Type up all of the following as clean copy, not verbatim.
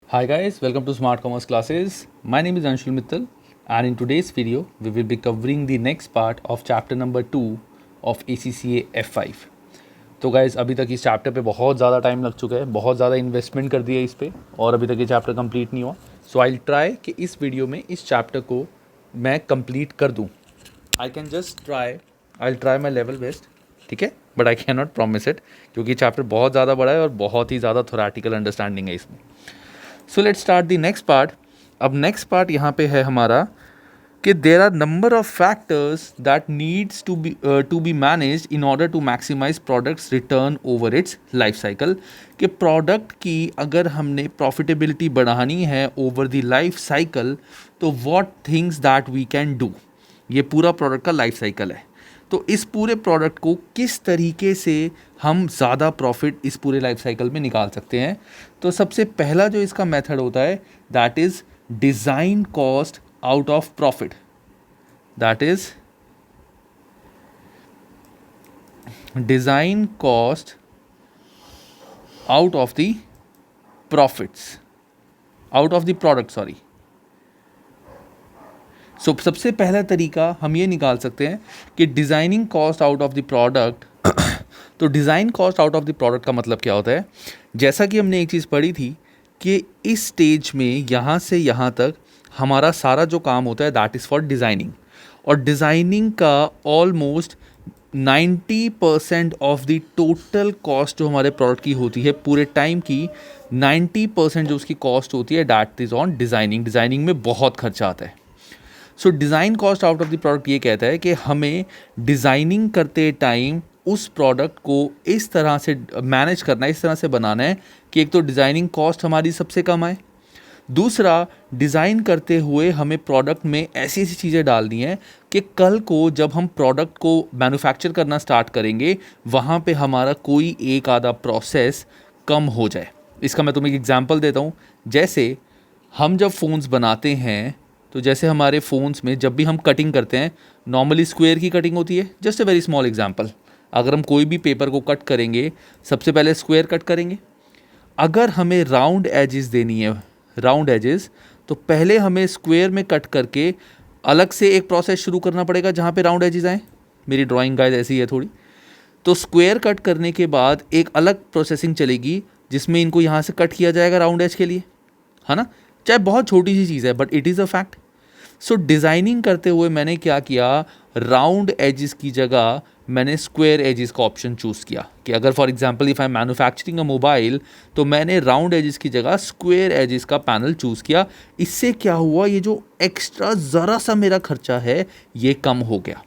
Hi guys, welcome to Smart Commerce Classes. My name is Anshul Mittal and in today's video we will be covering the next part of chapter number 2 of ACCA F5. तो guys अभी तक इस chapter पे बहुत ज़्यादा time लग चुका है, बहुत ज़्यादा इन्वेस्टमेंट कर दिया इस पे और अभी तक ये चैप्टर कंप्लीट नहीं हुआ. सो आई ट्राई कि इस वीडियो में इस चैप्टर को मैं कंप्लीट कर दूँ. I can just I try my level best, ठीक है, but I can not promise it क्योंकि चैप्टर बहुत ज़्यादा बड़ा है और बहुत ही ज़्यादा थोरेटिकल अंडरस्टैंडिंग है इसमें. So let's start the next part. अब नेक्स्ट पार्ट यहाँ पे है हमारा कि there are number of factors that needs to be manage in order to maximize products return over its life cycle. कि प्रोडक्ट की अगर हमने प्रॉफिटेबिलिटी बढ़ानी है ओवर द लाइफ साइकिल तो what things that we can do. ये पूरा product का लाइफ साइकिल है, तो इस पूरे प्रोडक्ट को किस तरीके से हम ज़्यादा प्रॉफिट इस पूरे लाइफ साइकिल में निकाल सकते हैं. तो सबसे पहला जो इसका मेथड होता है that is design cost out of profit. That is design cost out of the profits, out of the product, sorry. So सबसे पहला तरीका हम ये निकाल सकते हैं कि designing cost out of the product. तो design cost out of the product का मतलब क्या होता है. जैसा कि हमने एक चीज़ पढ़ी थी कि इस स्टेज में यहाँ से यहाँ तक हमारा सारा जो काम होता है दैट इज़ फॉर डिज़ाइनिंग. और डिज़ाइनिंग का almost 90% of the total cost जो हमारे प्रोडक्ट की होती है पूरे टाइम की 90% जो उसकी कॉस्ट होती है that is on designing. Designing में बहुत खर्चा आता है. सो design cost out of the product ये कहता है कि हमें डिज़ाइनिंग करते टाइम उस प्रोडक्ट को इस तरह से मैनेज करना है, इस तरह से बनाना है कि एक तो डिज़ाइनिंग कॉस्ट हमारी सबसे कम आए, दूसरा डिज़ाइन करते हुए हमें प्रोडक्ट में ऐसी ऐसी चीज़ें डालनी है कि कल को जब हम प्रोडक्ट को मैन्युफैक्चर करना स्टार्ट करेंगे वहाँ पे हमारा कोई एक आधा प्रोसेस कम हो जाए. इसका मैं तुम्हें एक एग्जांपल देता हूँ. जैसे हम जब फ़ोन्स बनाते हैं तो जैसे हमारे फ़ोन्स में जब भी हम कटिंग करते हैं नॉर्मली स्क्वायर की कटिंग होती है. Just a very small example, अगर हम कोई भी पेपर को कट करेंगे सबसे पहले स्क्वायर कट करेंगे. अगर हमें राउंड एजेस देनी है, राउंड एजेस, तो पहले हमें स्क्वायर में कट करके अलग से एक प्रोसेस शुरू करना पड़ेगा जहाँ पे राउंड एजेस आए. मेरी ड्राइंग गाइस ऐसी है थोड़ी. तो स्क्वायर कट करने के बाद एक अलग प्रोसेसिंग चलेगी जिसमें इनको यहाँ से कट किया जाएगा राउंड एज के लिए, है ना. चाहे बहुत छोटी सी चीज़ है but it is a fact. So designing करते हुए मैंने क्या किया, राउंड एजेस की जगह मैंने स्क्वायर एजेस का ऑप्शन चूज़ किया कि अगर for example if I am manufacturing a mobile तो मैंने राउंड एजेस की जगह स्क्वायर एजेस का पैनल चूज़ किया. इससे क्या हुआ, ये जो एक्स्ट्रा ज़रा सा मेरा खर्चा है ये कम हो गया.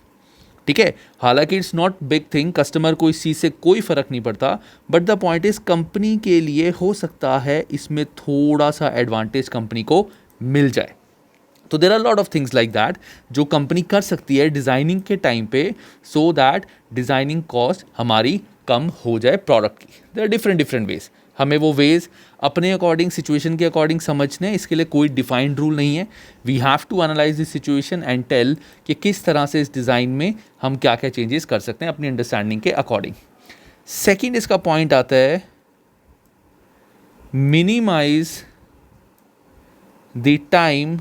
ठीक है, हालांकि it's not big thing, customer को इस चीज़ से कोई फ़र्क नहीं पड़ता, but the point is company के लिए हो सकता है इसमें थोड़ा सा एडवांटेज कंपनी को मिल जाए. तो there are lot of things like that जो कंपनी कर सकती है डिज़ाइनिंग के टाइम पे सो दैट डिज़ाइनिंग कॉस्ट हमारी कम हो जाए प्रोडक्ट की. There are different different ways. हमें वो वेज अपने अकॉर्डिंग, सिचुएशन के अकॉर्डिंग समझने, इसके लिए कोई डिफाइंड रूल नहीं है. We have to analyze this situation and tell कि किस तरह से इस डिज़ाइन में हम क्या क्या चेंजेस कर सकते हैं अपनी अंडरस्टैंडिंग के अकॉर्डिंग. सेकेंड इसका पॉइंट आता है minimize the time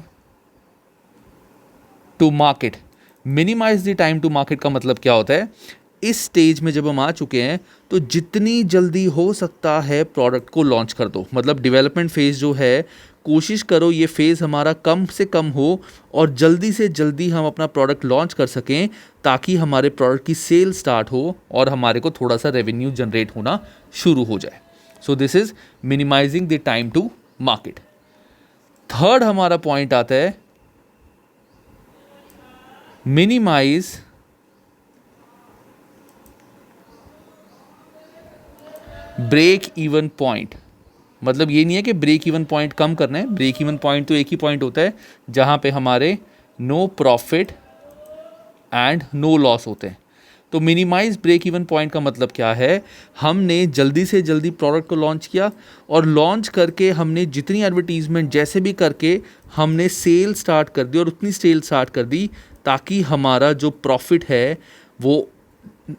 to market. Minimize the time to market का मतलब क्या होता है, इस स्टेज में जब हम आ चुके हैं तो जितनी जल्दी हो सकता है प्रोडक्ट को लॉन्च कर दो. मतलब डेवलपमेंट फेज़ जो है कोशिश करो ये फेज़ हमारा कम से कम हो और जल्दी से जल्दी हम अपना प्रोडक्ट लॉन्च कर सकें ताकि हमारे प्रोडक्ट की सेल स्टार्ट हो और हमारे को थोड़ा सा रेवेन्यू जनरेट होना शुरू हो जाए. So this is minimizing the time to market. Third हमारा पॉइंट आता है मिनिमाइज ब्रेक इवन पॉइंट. मतलब ये नहीं है कि ब्रेक इवन पॉइंट कम करना है, ब्रेक इवन पॉइंट तो एक ही पॉइंट होता है जहाँ पे हमारे no profit and no loss होते हैं. तो मिनिमाइज ब्रेक इवन पॉइंट का मतलब क्या है, हमने जल्दी से जल्दी प्रोडक्ट को लॉन्च किया और लॉन्च करके हमने जितनी एडवर्टीजमेंट जैसे भी करके हमने सेल स्टार्ट कर दी और उतनी सेल स्टार्ट कर दी ताकि हमारा जो प्रॉफिट है वो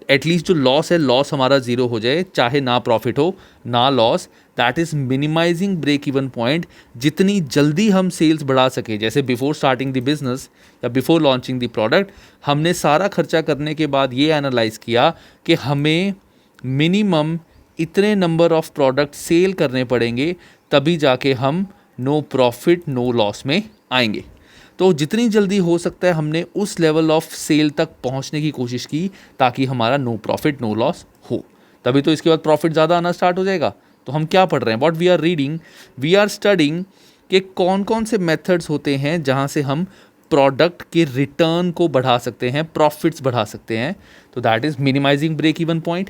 एटलीस्ट जो लॉस है, लॉस हमारा ज़ीरो हो जाए, चाहे ना प्रॉफिट हो ना loss. That is minimizing break even point. जितनी जल्दी हम सेल्स बढ़ा सके, जैसे बिफोर स्टार्टिंग द बिजनेस या बिफोर लॉन्चिंग द प्रोडक्ट, हमने सारा खर्चा करने के बाद ये एनालाइज किया कि हमें मिनिमम इतने नंबर ऑफ प्रोडक्ट सेल करने पड़ेंगे, तभी जाके हम नो प्रॉफिट नो लॉस में आएंगे। तो जितनी जल्दी हो सकता है हमने उस लेवल ऑफ सेल तक पहुंचने की कोशिश की, ताकि हमारा नो प्रॉफिट नो लॉस हो। तभी तो इसके बाद प्रॉफिट ज़्यादा आना स्टार्ट हो जाएगा। तो हम क्या पढ़ रहे हैं, what we are reading, we are studying कि कौन कौन से मेथड्स होते हैं जहां से हम प्रोडक्ट के रिटर्न को बढ़ा सकते हैं, प्रॉफिट्स बढ़ा सकते हैं। तो that is minimizing break even point.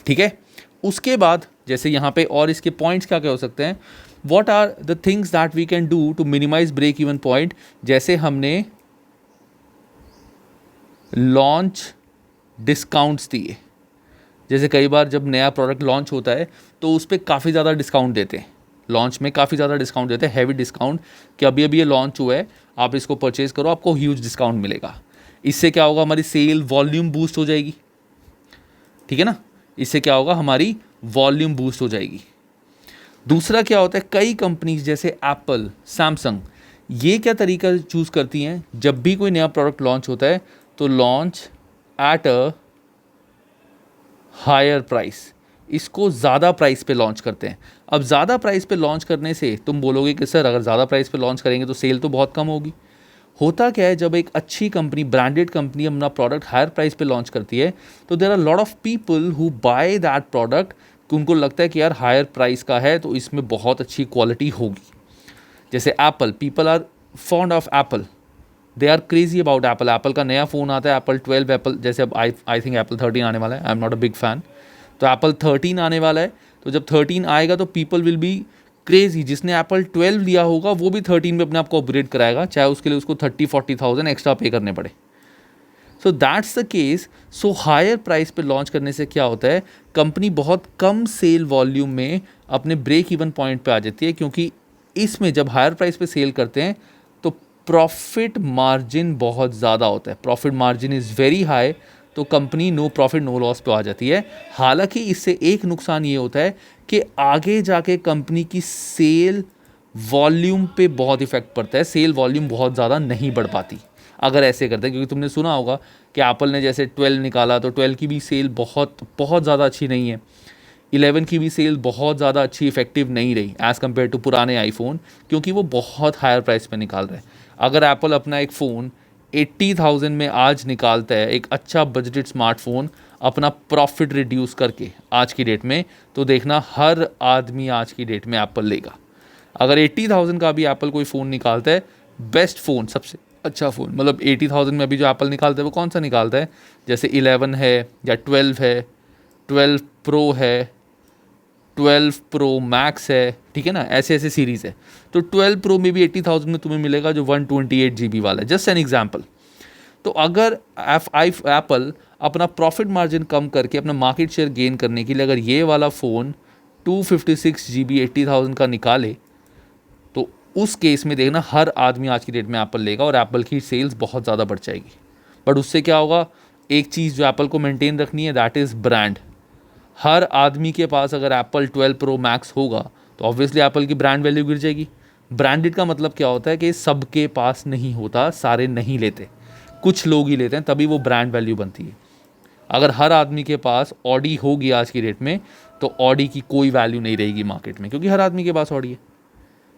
ठीक है, उसके बाद जैसे यहाँ पे और इसके पॉइंट्स क्या क्या हो सकते हैं, what are the things that we can do to minimize break even point। जैसे हमने लॉन्च डिस्काउंट्स दिए, जैसे कई बार जब नया प्रोडक्ट लॉन्च होता है तो उस पर काफ़ी ज़्यादा डिस्काउंट देते हैं, लॉन्च में काफ़ी ज़्यादा डिस्काउंट देते हैं, हैवी डिस्काउंट, कि अभी अभी ये लॉन्च हुआ है, आप इसको परचेज़ करो, आपको ह्यूज डिस्काउंट मिलेगा। इससे क्या होगा, हमारी सेल वॉल्यूम बूस्ट हो जाएगी। ठीक है ना, इससे क्या होगा, हमारी वॉल्यूम बूस्ट हो जाएगी। दूसरा क्या होता है, कई कंपनीज जैसे एप्पल, सैमसंग, ये क्या तरीका चूज़ करती हैं, जब भी कोई नया प्रोडक्ट लॉन्च होता है तो launch at a higher price, इसको ज़्यादा प्राइस पे लॉन्च करते हैं। अब ज़्यादा प्राइस पे लॉन्च करने से तुम बोलोगे कि सर अगर ज़्यादा प्राइस पे लॉन्च करेंगे तो सेल तो बहुत कम होगी। होता क्या है, जब एक अच्छी कंपनी, ब्रांडेड कंपनी अपना प्रोडक्ट हायर प्राइस पे लॉन्च करती है तो there are lot of people who buy that product, कि उनको लगता है कि यार हायर प्राइस का है तो इसमें बहुत अच्छी क्वालिटी होगी। जैसे Apple, people are fond of Apple, they are crazy about Apple. Apple का नया फ़ोन आता है, एप्पल 12, एप्पल जैसे अब आई थिंक एप्पल 13 आने वाला है, I am not a big fan. तो एप्पल 13 आने वाला है, तो जब 13 आएगा तो पीपल विल बी क्रेजी। जिसने एप्पल 12 लिया होगा वो भी 13 में अपने आप को अपग्रेड कराएगा, चाहे उसके लिए उसको 30-40,000 एक्स्ट्रा पे करने पड़े। So that's the case. So higher price पे लॉन्च करने से क्या होता है, कंपनी बहुत कम सेल वॉल्यूम में अपने ब्रेक इवन पॉइंट पे आ जाती है, क्योंकि इसमें जब हायर प्राइस पे सेल करते हैं तो प्रॉफिट मार्जिन बहुत ज़्यादा होता है, profit margin is very high, तो company no profit no loss पे आ जाती है। हालांकि इससे एक नुकसान ये होता है कि आगे जाके कंपनी की सेल वॉल्यूम पे बहुत इफेक्ट पड़ता है, सेल वॉल्यूम बहुत ज़्यादा नहीं बढ़ पाती अगर ऐसे करते हैं। क्योंकि तुमने सुना होगा कि एप्पल ने जैसे 12 निकाला तो 12 की भी सेल बहुत बहुत ज़्यादा अच्छी नहीं है, 11 की भी सेल बहुत ज़्यादा अच्छी इफेक्टिव नहीं रही एज़ कम्पेयर टू पुराने आईफोन, क्योंकि वो बहुत हायर प्राइस पे निकाल रहे हैं। अगर एप्पल अपना एक फ़ोन 80,000 में आज निकालता है, एक अच्छा बजटेड स्मार्टफोन, अपना प्रॉफिट रिड्यूस करके आज की डेट में, तो देखना हर आदमी आज की डेट में एप्पल लेगा। अगर 80,000 का भी एप्पल कोई फ़ोन निकालता है, बेस्ट फ़ोन, सबसे अच्छा फ़ोन, मतलब 80,000 में अभी जो एप्पल निकालता है वो कौन सा निकालता है, जैसे 11 है या 12 है, 12 प्रो है, 12 प्रो मैक्स है, ठीक है ना, ऐसे ऐसे सीरीज़ है। तो 12 प्रो में भी 80,000 में तुम्हें मिलेगा जो 128 GB वाला है, जस्ट एन एग्जाम्पल। तो अगर एप्पल अपना प्रॉफिट मार्जिन कम करके अपना मार्केट शेयर गेन करने के लिए अगर ये वाला फ़ोन 256 GB 80,000 का निकाले, तो उस केस में देखना हर आदमी आज की डेट में एप्पल लेगा और एप्पल की सेल्स बहुत ज़्यादा बढ़ जाएगी। बट उससे क्या होगा, एक चीज़ जो एप्पल को मेंटेन रखनी है, दैट इज़ ब्रांड। हर आदमी के पास अगर एप्पल 12 प्रो मैक्स होगा तो ऑब्वियसली एप्पल की ब्रांड वैल्यू गिर जाएगी। ब्रांडेड का मतलब क्या होता है कि सबके पास नहीं होता, सारे नहीं लेते, कुछ लोग ही लेते हैं, तभी वो ब्रांड वैल्यू बनती है। अगर हर आदमी के पास ऑडी होगी आज की डेट में, तो ऑडी की कोई वैल्यू नहीं रहेगी मार्केट में, क्योंकि हर आदमी के पास ऑडी है।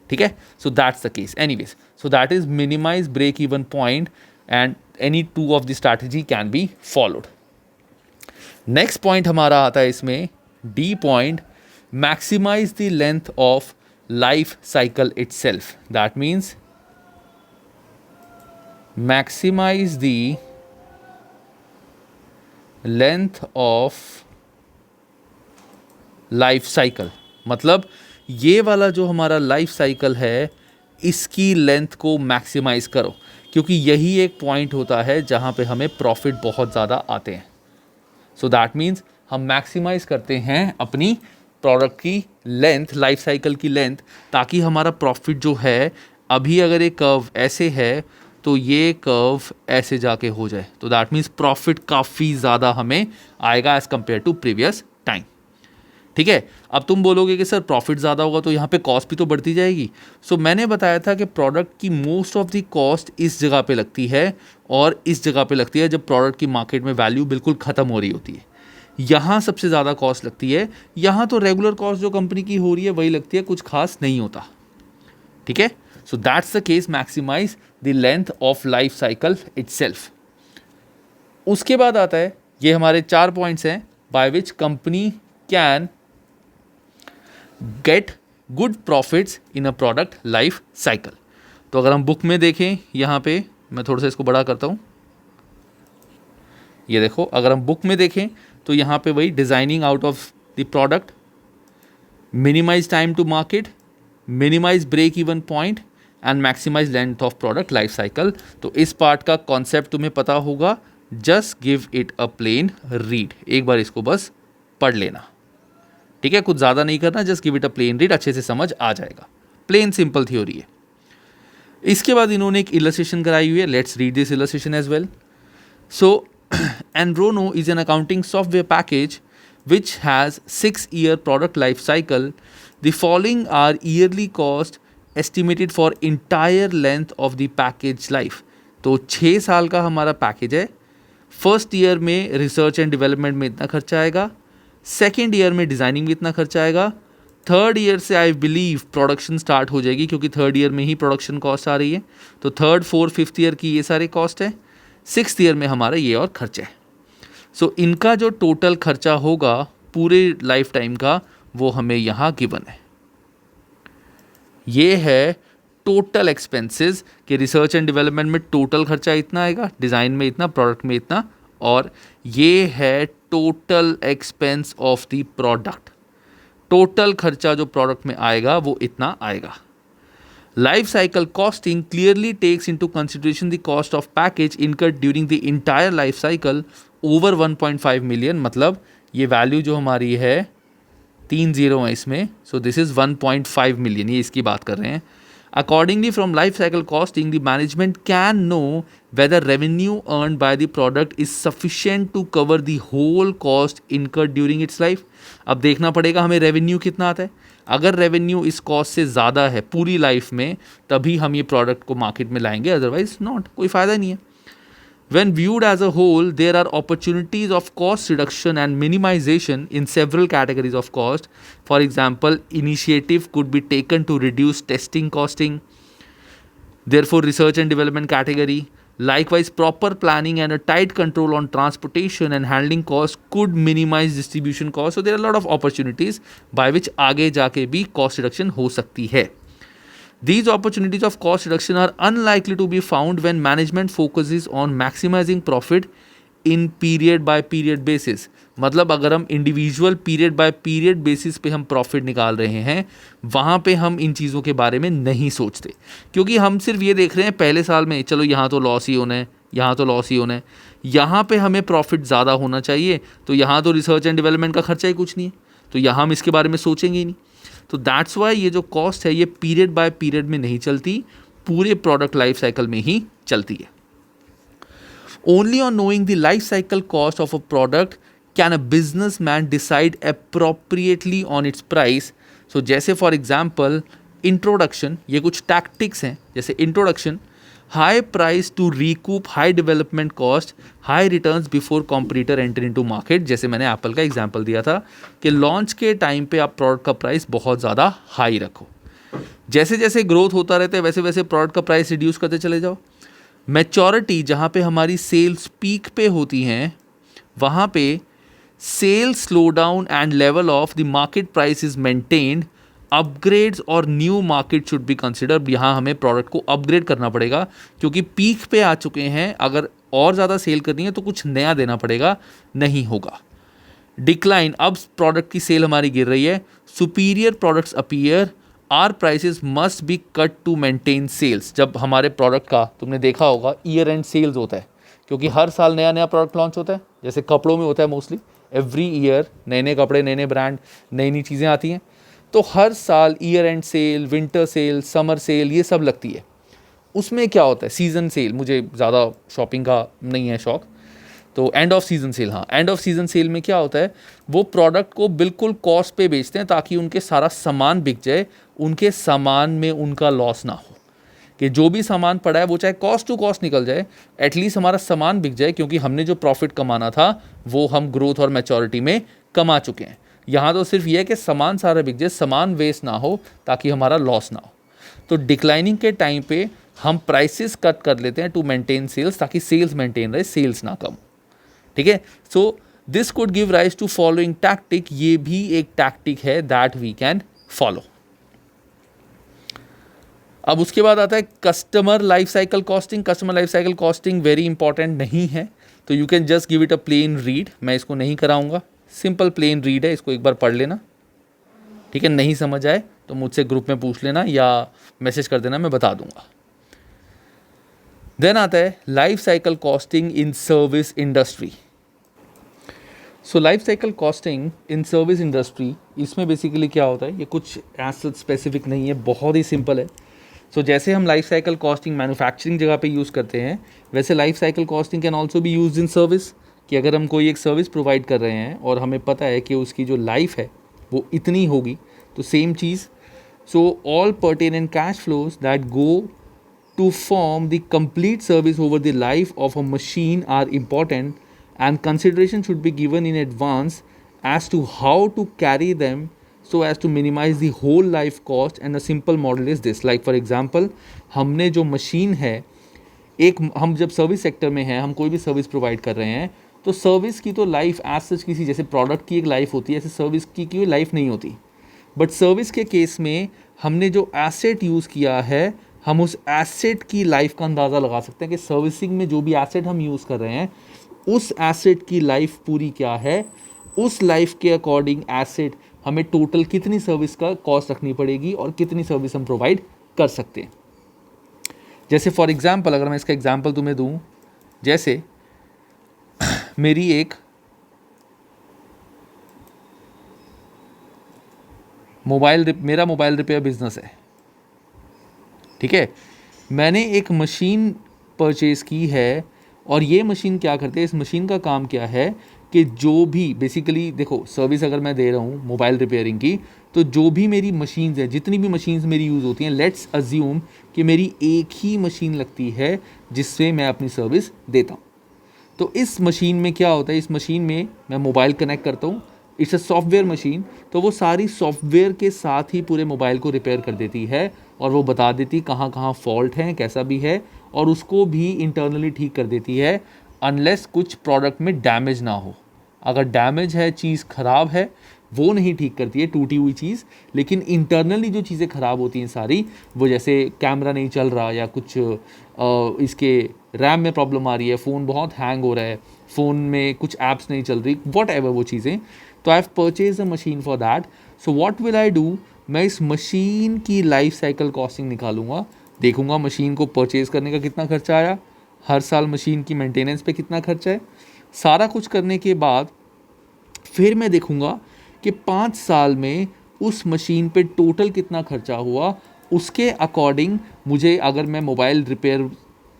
ठीक है, so that's the case. Anyways, so that is minimize break even point and any two of the strategy can be followed. Next point हमारा आता है इसमें, D point, maximize the length of life cycle itself. That means maximize the length of life cycle, मतलब ये वाला जो हमारा life cycle है इसकी लेंथ को मैक्सिमाइज करो, क्योंकि यही एक पॉइंट होता है जहाँ पे हमें प्रॉफिट बहुत ज़्यादा आते हैं। सो दैट मीन्स हम मैक्सिमाइज करते हैं अपनी प्रोडक्ट की लेंथ, लाइफ साइकिल की लेंथ, ताकि हमारा प्रॉफिट जो है, अभी अगर एक कर्व ऐसे है तो ये कर्व ऐसे जाके हो जाए, तो दैट मीन्स प्रॉफिट काफ़ी ज़्यादा हमें आएगा as compare to previous time. ठीक है, अब तुम बोलोगे कि सर प्रॉफिट ज़्यादा होगा तो यहाँ पे कॉस्ट भी तो बढ़ती जाएगी। सो मैंने बताया था कि प्रोडक्ट की मोस्ट ऑफ द कॉस्ट इस जगह पे लगती है और इस जगह पे लगती है जब प्रोडक्ट की मार्केट में वैल्यू बिल्कुल ख़त्म हो रही होती है। यहाँ सबसे ज़्यादा कॉस्ट लगती है। यहाँ तो रेगुलर कॉस्ट जो कंपनी की हो रही है वही लगती है, कुछ खास नहीं होता। ठीक है, so that's the case, maximize the length of life cycle itself. उसके बाद आता है, ये हमारे 4 पॉइंट्स हैं by which company can get good profits in a product life cycle. तो अगर हम बुक में देखें, यहाँ पे मैं थोड़ा सा इसको बड़ा करता हूँ, ये देखो, अगर हम बुक में देखें तो यहाँ पे वही designing out of the product, minimize time to market, minimize break even point and maximize length of product life cycle. तो इस पार्ट का कॉन्सेप्ट तुम्हें पता होगा, just give it a plain read, एक बार इसको बस पढ़ लेना। ठीक है, कुछ ज़्यादा नहीं करना, just give it a plain read, अच्छे से समझ आ जाएगा। प्लेन सिंपल थ्योरी है। इसके बाद इन्होंने एक इलस्ट्रेशन कराई हुई है, let's read this illustration as well. So Enrono is an accounting software package which has 6-year product life cycle. The following are yearly cost estimated for entire length of the package life. तो 6 साल का हमारा package है। First year में research and development में इतना खर्चा आएगा, सेकेंड ईयर में डिज़ाइनिंग में इतना खर्चा आएगा, थर्ड ईयर से आई बिलीव प्रोडक्शन स्टार्ट हो जाएगी क्योंकि थर्ड ईयर में ही प्रोडक्शन कॉस्ट आ रही है। तो थर्ड, फोर्थ, फिफ्थ ईयर की ये सारे कॉस्ट है, सिक्स्थ ईयर में हमारा ये और खर्चा है। सो इनका जो टोटल खर्चा होगा पूरे लाइफ टाइम का वो हमें यहाँ गिवन है। ये है टोटल एक्सपेंसेस कि रिसर्च एंड डेवलपमेंट में टोटल खर्चा इतना आएगा, डिज़ाइन में इतना, प्रोडक्ट में इतना, और ये है total expense of the product. Total खर्चा जो प्रोडक्ट में आएगा वो इतना आएगा। Life cycle costing clearly takes into consideration the cost of package incurred during the entire life cycle over 1.5 million। मतलब ये वैल्यू जो हमारी है 3 जीरो है इसमें, सो दिस इज़ 1.5 मिलियन, ये इसकी बात कर रहे हैं। Accordingly, from life cycle costing, the management can know whether revenue earned by the product is sufficient to cover the whole cost incurred during its life। अब देखना पड़ेगा हमें रेवेन्यू कितना आता है। अगर रेवेन्यू इस कॉस्ट से ज़्यादा है पूरी लाइफ में तभी हम ये प्रोडक्ट को मार्केट में लाएंगे, अदरवाइज नॉट, कोई फ़ायदा नहीं है। When viewed as a whole, there are opportunities of cost reduction and minimization in several categories of cost. For example, initiative could be taken to reduce testing costing, therefore research and development category. Likewise, proper planning and a tight control on transportation and handling costs could minimize distribution costs. So there are a lot of opportunities by which आगे जाके भी cost reduction हो सकती है। These opportunities of cost reduction are unlikely to be found when management focuses on maximizing profit in period by period basis। मतलब अगर हम individual period by period basis पे हम प्रॉफिट निकाल रहे हैं, वहाँ पे हम इन चीज़ों के बारे में नहीं सोचते, क्योंकि हम सिर्फ ये देख रहे हैं पहले साल में चलो यहाँ तो लॉस ही होना है, यहाँ तो लॉस ही होना है, यहाँ पे हमें प्रॉफिट ज़्यादा होना चाहिए, तो यहाँ तो रिसर्च एंड डेवलपमेंट का खर्चा ही कुछ नहीं है, तो यहाँ हम इसके बारे में सोचेंगे ही नहीं। तो दैट्स वाई ये जो कॉस्ट है ये पीरियड बाय पीरियड में नहीं चलती, पूरे प्रोडक्ट लाइफ साइकिल में ही चलती है। Only on knowing the life cycle cost of a product can a businessman decide appropriately on its price. So जैसे फॉर एग्जाम्पल इंट्रोडक्शन, ये कुछ टैक्टिक्स हैं, जैसे introduction, high price to recoup high development cost, high returns before competitor enter into market. जैसे मैंने Apple का example दिया था कि लॉन्च के टाइम पे आप प्रोडक्ट का प्राइस बहुत ज़्यादा हाई रखो, जैसे जैसे ग्रोथ होता रहता है वैसे वैसे प्रोडक्ट का प्राइस रिड्यूस करते चले जाओ। मैच्योरिटी, जहाँ पे हमारी सेल्स पीक पे होती हैं वहाँ पे sale slow down and level of the market price is maintained. Upgrades और new market should be considered. यहाँ हमें प्रोडक्ट को अपग्रेड करना पड़ेगा क्योंकि पीक पे आ चुके हैं, अगर और ज़्यादा सेल करनी है तो कुछ नया देना पड़ेगा, नहीं होगा। डिक्लाइन, अब प्रोडक्ट की सेल हमारी गिर रही है, superior products appear, are prices must be cut to maintain sales. जब हमारे प्रोडक्ट का तुमने देखा होगा ईयर एंड सेल्स होता है, क्योंकि हर साल नया नया प्रोडक्ट लॉन्च होता है, जैसे कपड़ों में होता है मोस्टली, एवरी ईयर नए नए कपड़े, नए नए ब्रांड, नई नई चीज़ें आती हैं, तो हर साल year end sale, winter sale, summer sale, ये सब लगती है। उसमें क्या होता है, सीज़न सेल, मुझे ज़्यादा शॉपिंग का नहीं है शौक, तो एंड ऑफ सीज़न सेल, हाँ एंड ऑफ सीज़न सेल में क्या होता है, वो प्रोडक्ट को बिल्कुल कॉस्ट पे बेचते हैं ताकि उनके सारा सामान बिक जाए, उनके सामान में उनका लॉस ना हो, कि जो भी सामान पड़ा है वो चाहे कॉस्ट टू कॉस्ट निकल जाए, एटलीस्ट हमारा सामान बिक जाए, क्योंकि हमने जो प्रॉफिट कमाना था वो हम ग्रोथ और मैच्योरिटी में कमा चुके हैं। यहाँ तो सिर्फ ये है कि सामान सारा बिक जाए, सामान वेस्ट ना हो ताकि हमारा लॉस ना हो। तो डिक्लाइनिंग के टाइम पे हम प्राइसेस कट कर लेते हैं टू मेंटेन सेल्स, ताकि सेल्स मेंटेन रहे, सेल्स ना कम। ठीक है, so this could give rise to following tactic, ये भी एक टैक्टिक है दैट वी कैन फॉलो। अब उसके बाद आता है customer life cycle costing. Customer life cycle costing very important नहीं है, तो you can just give it a plain read, मैं इसको नहीं कराऊंगा, सिंपल प्लेन रीड है, इसको एक बार पढ़ लेना। ठीक है, नहीं समझ आए तो मुझसे ग्रुप में पूछ लेना या मैसेज कर देना, मैं बता दूंगा। देन आता है life cycle costing in service industry. So life cycle costing in service industry, इसमें बेसिकली क्या होता है, ये कुछ एज स्पेसिफिक नहीं है, बहुत ही सिंपल है। सो जैसे हम लाइफ साइकिल कॉस्टिंग मैन्युफैक्चरिंग जगह पे यूज़ करते हैं, वैसे life cycle costing can also be use in service, कि अगर हम कोई एक सर्विस प्रोवाइड कर रहे हैं और हमें पता है कि उसकी जो लाइफ है वो इतनी होगी, तो सेम चीज़। So all pertinent cash flows that go to form the complete service over the life of a machine are important, and consideration should be given in advance as to how to carry them so as to minimize the whole life cost. And a simple model is this, like for example, हमने जो machine है, एक हम जब service sector में हैं, हम कोई भी सर्विस प्रोवाइड कर रहे हैं, तो सर्विस की तो लाइफ एज सच किसी, जैसे प्रोडक्ट की एक लाइफ होती है, ऐसे सर्विस की कोई लाइफ नहीं होती। बट सर्विस के केस में हमने जो एसेट यूज़ किया है, हम उस एसेट की लाइफ का अंदाज़ा लगा सकते हैं कि सर्विसिंग में जो भी एसेट हम यूज़ कर रहे हैं, उस एसेट की लाइफ पूरी क्या है, उस लाइफ के अकॉर्डिंग एसेट हमें टोटल कितनी सर्विस का कॉस्ट रखनी पड़ेगी और कितनी सर्विस हम प्रोवाइड कर सकते हैं। जैसे फॉर एग्जांपल, अगर मैं इसका एग्जांपल तुम्हें दूं, जैसे मेरी एक मेरा मोबाइल रिपेयर बिजनेस है। ठीक है, मैंने एक मशीन परचेज़ की है, और ये मशीन क्या करती है, इस मशीन का काम क्या है कि जो भी बेसिकली देखो, सर्विस अगर मैं दे रहा हूँ मोबाइल रिपेयरिंग की, तो जो भी मेरी मशीन्स हैं, जितनी भी मशीन्स मेरी यूज़ होती हैं, लेट्स अज्यूम कि मेरी एक ही मशीन लगती है जिससे मैं अपनी सर्विस देता हूँ। तो इस मशीन में क्या होता है, इस मशीन में मैं मोबाइल कनेक्ट करता हूँ, इट्स अ सॉफ्टवेयर मशीन, तो वो सारी सॉफ्टवेयर के साथ ही पूरे मोबाइल को रिपेयर कर देती है, और वो बता देती कहाँ कहाँ फॉल्ट है, कैसा भी है, और उसको भी इंटरनली ठीक कर देती है, अनलेस कुछ प्रोडक्ट में डैमेज ना हो। अगर डैमेज है, चीज़ ख़राब है, वो नहीं ठीक करती है, टूटी हुई चीज़, लेकिन इंटरनली जो चीज़ें ख़राब होती हैं सारी, वो जैसे कैमरा नहीं चल रहा, या कुछ इसके रैम में प्रॉब्लम आ रही है, फ़ोन बहुत हैंग हो रहा है, फ़ोन में कुछ ऐप्स नहीं चल रही, वॉट एवर वो चीज़ें, तो I have purchase a machine for that. So what will I do, मैं इस मशीन की लाइफ साइकिल कॉस्टिंग निकालूंगा, देखूंगा मशीन को परचेज करने का कितना खर्चा आया, हर साल मशीन की मेंटेनेंस पे कितना खर्चा है, सारा कुछ करने के बाद फिर मैं देखूंगा कि 5 साल में उस मशीन पे टोटल कितना खर्चा हुआ। उसके अकॉर्डिंग मुझे, अगर मैं मोबाइल रिपेयर,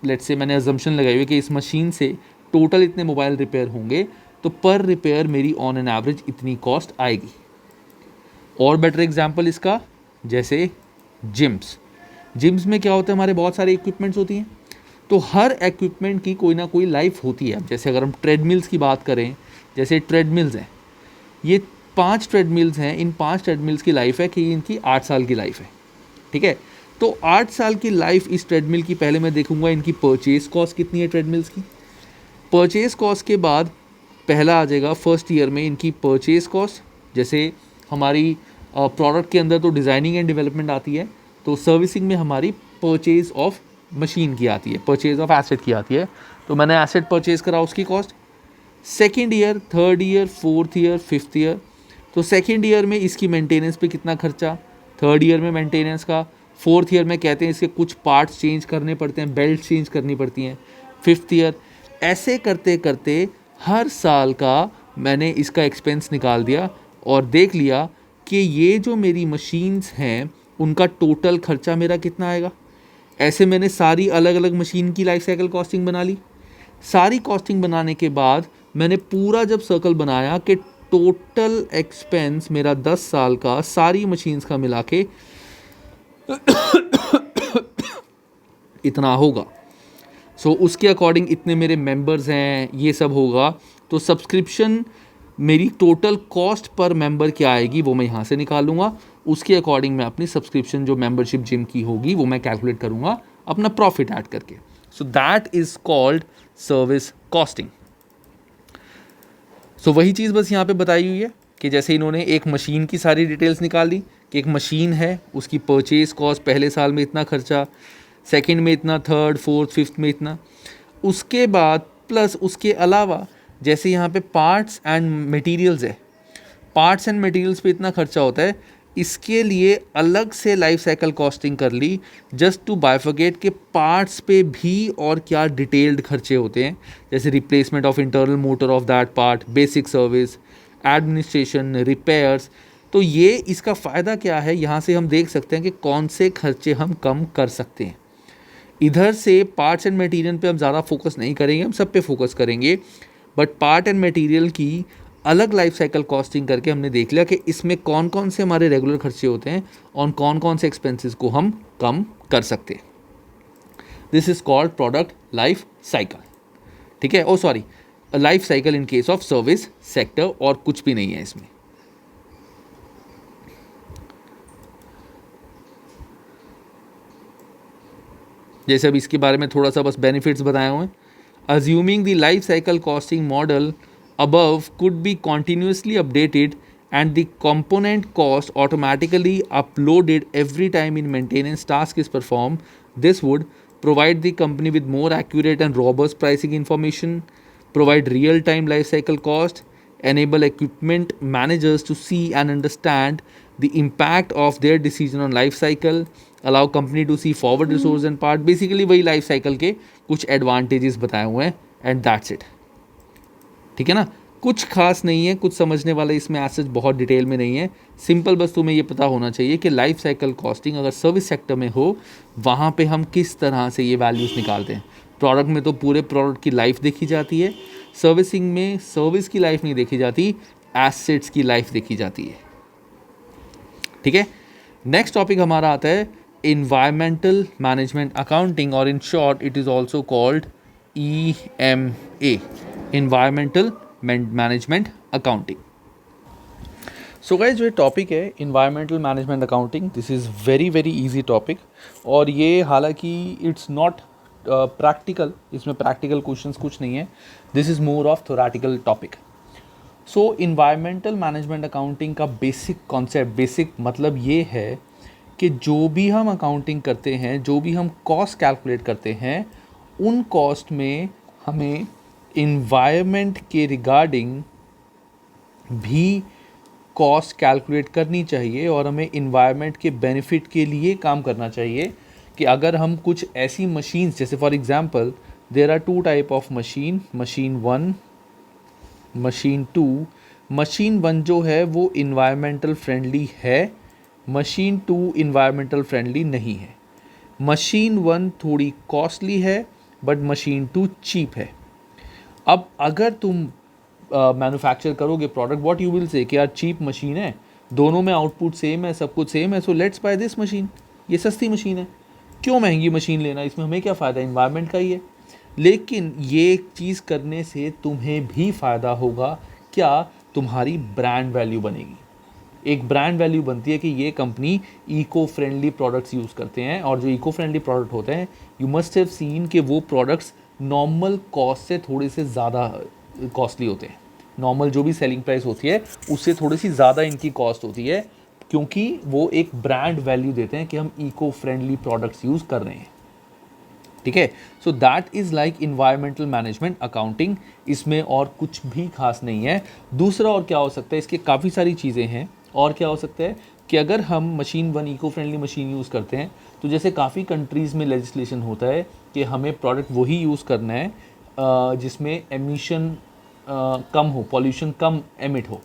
लेट्स से मैंने अजम्पशन लगाई हुई कि इस मशीन से टोटल इतने मोबाइल रिपेयर होंगे, तो पर रिपेयर मेरी ऑन एन एवरेज इतनी कॉस्ट आएगी। और बेटर एग्जांपल इसका, जैसे जिम्स में क्या होता है, हमारे बहुत सारे इक्विपमेंट्स होती हैं, तो हर इक्विपमेंट की कोई ना कोई लाइफ होती है। जैसे अगर हम ट्रेडमिल्स की बात करें, जैसे ट्रेडमिल्स हैं, ये 5 ट्रेडमिल्स हैं, इन 5 ट्रेडमिल्स की लाइफ है कि इनकी 8 साल की लाइफ है। ठीक है, तो 8 साल की लाइफ इस ट्रेडमिल की, पहले मैं देखूंगा इनकी परचेज कॉस्ट कितनी है ट्रेडमिल्स की। परचेज कॉस्ट के बाद पहला आ जाएगा फर्स्ट ईयर में इनकी परचेज कॉस्ट। जैसे हमारी प्रोडक्ट के अंदर तो डिज़ाइनिंग एंड डेवलपमेंट आती है, तो सर्विसिंग में हमारी परचेज ऑफ मशीन की आती है, परचेज ऑफ एसेट की आती है, तो मैंने एसेट परचेज करा, उसकी cost. Second year, third year, fourth year, fifth year, तो सेकेंड ईयर में इसकी मेंटेनेंस पे कितना खर्चा, थर्ड ईयर में मेंटेनेंस का, फोर्थ ईयर में कहते हैं इसके कुछ पार्ट्स चेंज करने पड़ते हैं, बेल्ट चेंज करनी पड़ती हैं, फिफ्थ ईयर, ऐसे करते करते हर साल का मैंने इसका एक्सपेंस निकाल दिया और देख लिया कि ये जो मेरी मशीन्स हैं उनका टोटल खर्चा मेरा कितना आएगा। ऐसे मैंने सारी अलग अलग मशीन की लाइफ साइकिल कॉस्टिंग बना ली। सारी कॉस्टिंग बनाने के बाद मैंने पूरा जब सर्कल बनाया कि टोटल एक्सपेंस मेरा 10 साल का सारी मशीन्स का मिला के इतना होगा। सो उसके अकॉर्डिंग इतने मेरे मेंबर्स हैं, ये सब होगा। तो सब्सक्रिप्शन मेरी टोटल कॉस्ट पर मेंबर क्या आएगी वो मैं यहाँ से निकालूंगा। उसके अकॉर्डिंग मैं अपनी सब्सक्रिप्शन जो मेंबरशिप जिम की होगी वो मैं कैलकुलेट करूँगा अपना प्रॉफिट ऐड करके। So that is called service costing. So वही चीज़ बस यहाँ पे बताई हुई है कि जैसे इन्होंने एक मशीन की सारी डिटेल्स निकाल ली कि एक मशीन है, उसकी परचेज कॉस्ट पहले साल में इतना खर्चा, सेकंड में इतना, थर्ड फोर्थ फिफ्थ में इतना, उसके बाद प्लस उसके अलावा जैसे यहाँ पे पार्ट्स एंड मटेरियल्स है, पार्ट्स एंड मटेरियल्स पे इतना खर्चा होता है, इसके लिए अलग से लाइफ साइकिल कॉस्टिंग कर ली जस्ट टू बाइफरकेट के पार्ट्स पे भी और क्या डिटेल्ड खर्चे होते हैं, जैसे replacement of internal motor of that part, basic service, administration, repairs. तो ये इसका फ़ायदा क्या है, यहाँ से हम देख सकते हैं कि कौन से खर्चे हम कम कर सकते हैं। इधर से पार्ट्स एंड मटेरियल पे हम ज़्यादा फोकस नहीं करेंगे, हम सब पे फोकस करेंगे, बट पार्ट एंड मटेरियल की अलग लाइफ साइकिल कॉस्टिंग करके हमने देख लिया कि इसमें कौन कौन से हमारे रेगुलर खर्चे होते हैं और कौन कौन से एक्सपेंसेस को हम कम कर सकते हैं। This is called product life cycle, ठीक है। Oh sorry, life cycle in case of service sector, और कुछ भी नहीं है इसमें। जैसे अब इसके बारे में थोड़ा सा बस बेनिफिट्स बताए हुए हैं। Assuming the life cycle costing model above could be continuously updated and the component cost automatically uploaded every time in maintenance task is performed. This would provide the company with more accurate and robust pricing information, provide real-time life cycle cost, enable equipment managers to see and understand the impact of their decision on life cycle, allow company to see forward resource and part. Basically वही life cycle के कुछ advantages बताए हुए हैं and that's it, ठीक है ना। कुछ खास नहीं है, कुछ समझने वाला इसमें एसेज बहुत डिटेल में नहीं है। सिंपल बस तुम्हें ये पता होना चाहिए कि लाइफ साइकिल कॉस्टिंग अगर सर्विस सेक्टर में हो, वहाँ पे हम किस तरह से ये वैल्यूज़ निकालते हैं। प्रोडक्ट में तो पूरे प्रोडक्ट की लाइफ देखी जाती है, सर्विसिंग में सर्विस की लाइफ नहीं देखी जाती, एसेट्स की लाइफ देखी जाती है, ठीक है। नेक्स्ट टॉपिक हमारा आता है इन्वायरमेंटल मैनेजमेंट अकाउंटिंग, और in short it is also called EMA, environmental management accounting. So guys, जो ये टॉपिक है environmental management accounting, this is very very easy topic, और ये हालांकि इट्स नॉट प्रैक्टिकल, इसमें प्रैक्टिकल क्वेश्चंस कुछ नहीं है, this is more of theoretical topic. So environmental management accounting का बेसिक कॉन्सेप्ट, बेसिक मतलब ये है कि जो भी हम अकाउंटिंग करते हैं, जो भी हम कॉस्ट कैलकुलेट करते हैं, उन कॉस्ट में हमें इन्वायरमेंट के रिगार्डिंग भी कॉस्ट कैलकुलेट करनी चाहिए, और हमें इन्वायरमेंट के बेनिफिट के लिए काम करना चाहिए। कि अगर हम कुछ ऐसी मशीन्स, जैसे for example there are 2 type of machine, machine 1, machine 2। Machine 1 जो है वो इन्वायरमेंटल फ्रेंडली है, मशीन 2 इन्वायरमेंटल फ्रेंडली नहीं है। मशीन 1 थोड़ी कॉस्टली है बट मशीन 2 चीप है। अब अगर तुम मैन्युफैक्चर करोगे product, what you will say कि यार चीप मशीन है, दोनों में आउटपुट सेम है, सब कुछ सेम है, so let's buy this machine, ये सस्ती मशीन है, क्यों महंगी मशीन लेना, इसमें हमें क्या फ़ायदा, इन्वायरमेंट का ही है। लेकिन ये चीज़ करने से तुम्हें भी फ़ायदा होगा, क्या, तुम्हारी ब्रांड वैल्यू बनेगी। एक ब्रांड वैल्यू बनती है कि ये company eco friendly products use करते हैं, और जो इको फ्रेंडली प्रोडक्ट होते हैं, यू मस्ट हैव सीन कि वो प्रोडक्ट्स नॉर्मल कॉस्ट से थोड़े से ज़्यादा कॉस्टली होते हैं। नॉर्मल जो भी सेलिंग प्राइस होती है उससे थोड़ी सी ज़्यादा इनकी कॉस्ट होती है, क्योंकि वो एक ब्रांड वैल्यू देते हैं कि हम इको फ्रेंडली प्रोडक्ट्स यूज़ कर रहे हैं, ठीक है। So that is like environmental management accounting, इसमें और कुछ भी खास नहीं है। दूसरा और क्या हो सकता है, इसके काफ़ी सारी चीज़ें हैं। और क्या हो सकता है कि अगर हम machine 1 eco friendly machine use करते हैं, तो जैसे काफ़ी कंट्रीज़ में लेजिस्लेशन होता है कि हमें प्रोडक्ट वही यूज़ करना है जिसमें एमिशन कम हो, पॉल्यूशन कम एमिट हो।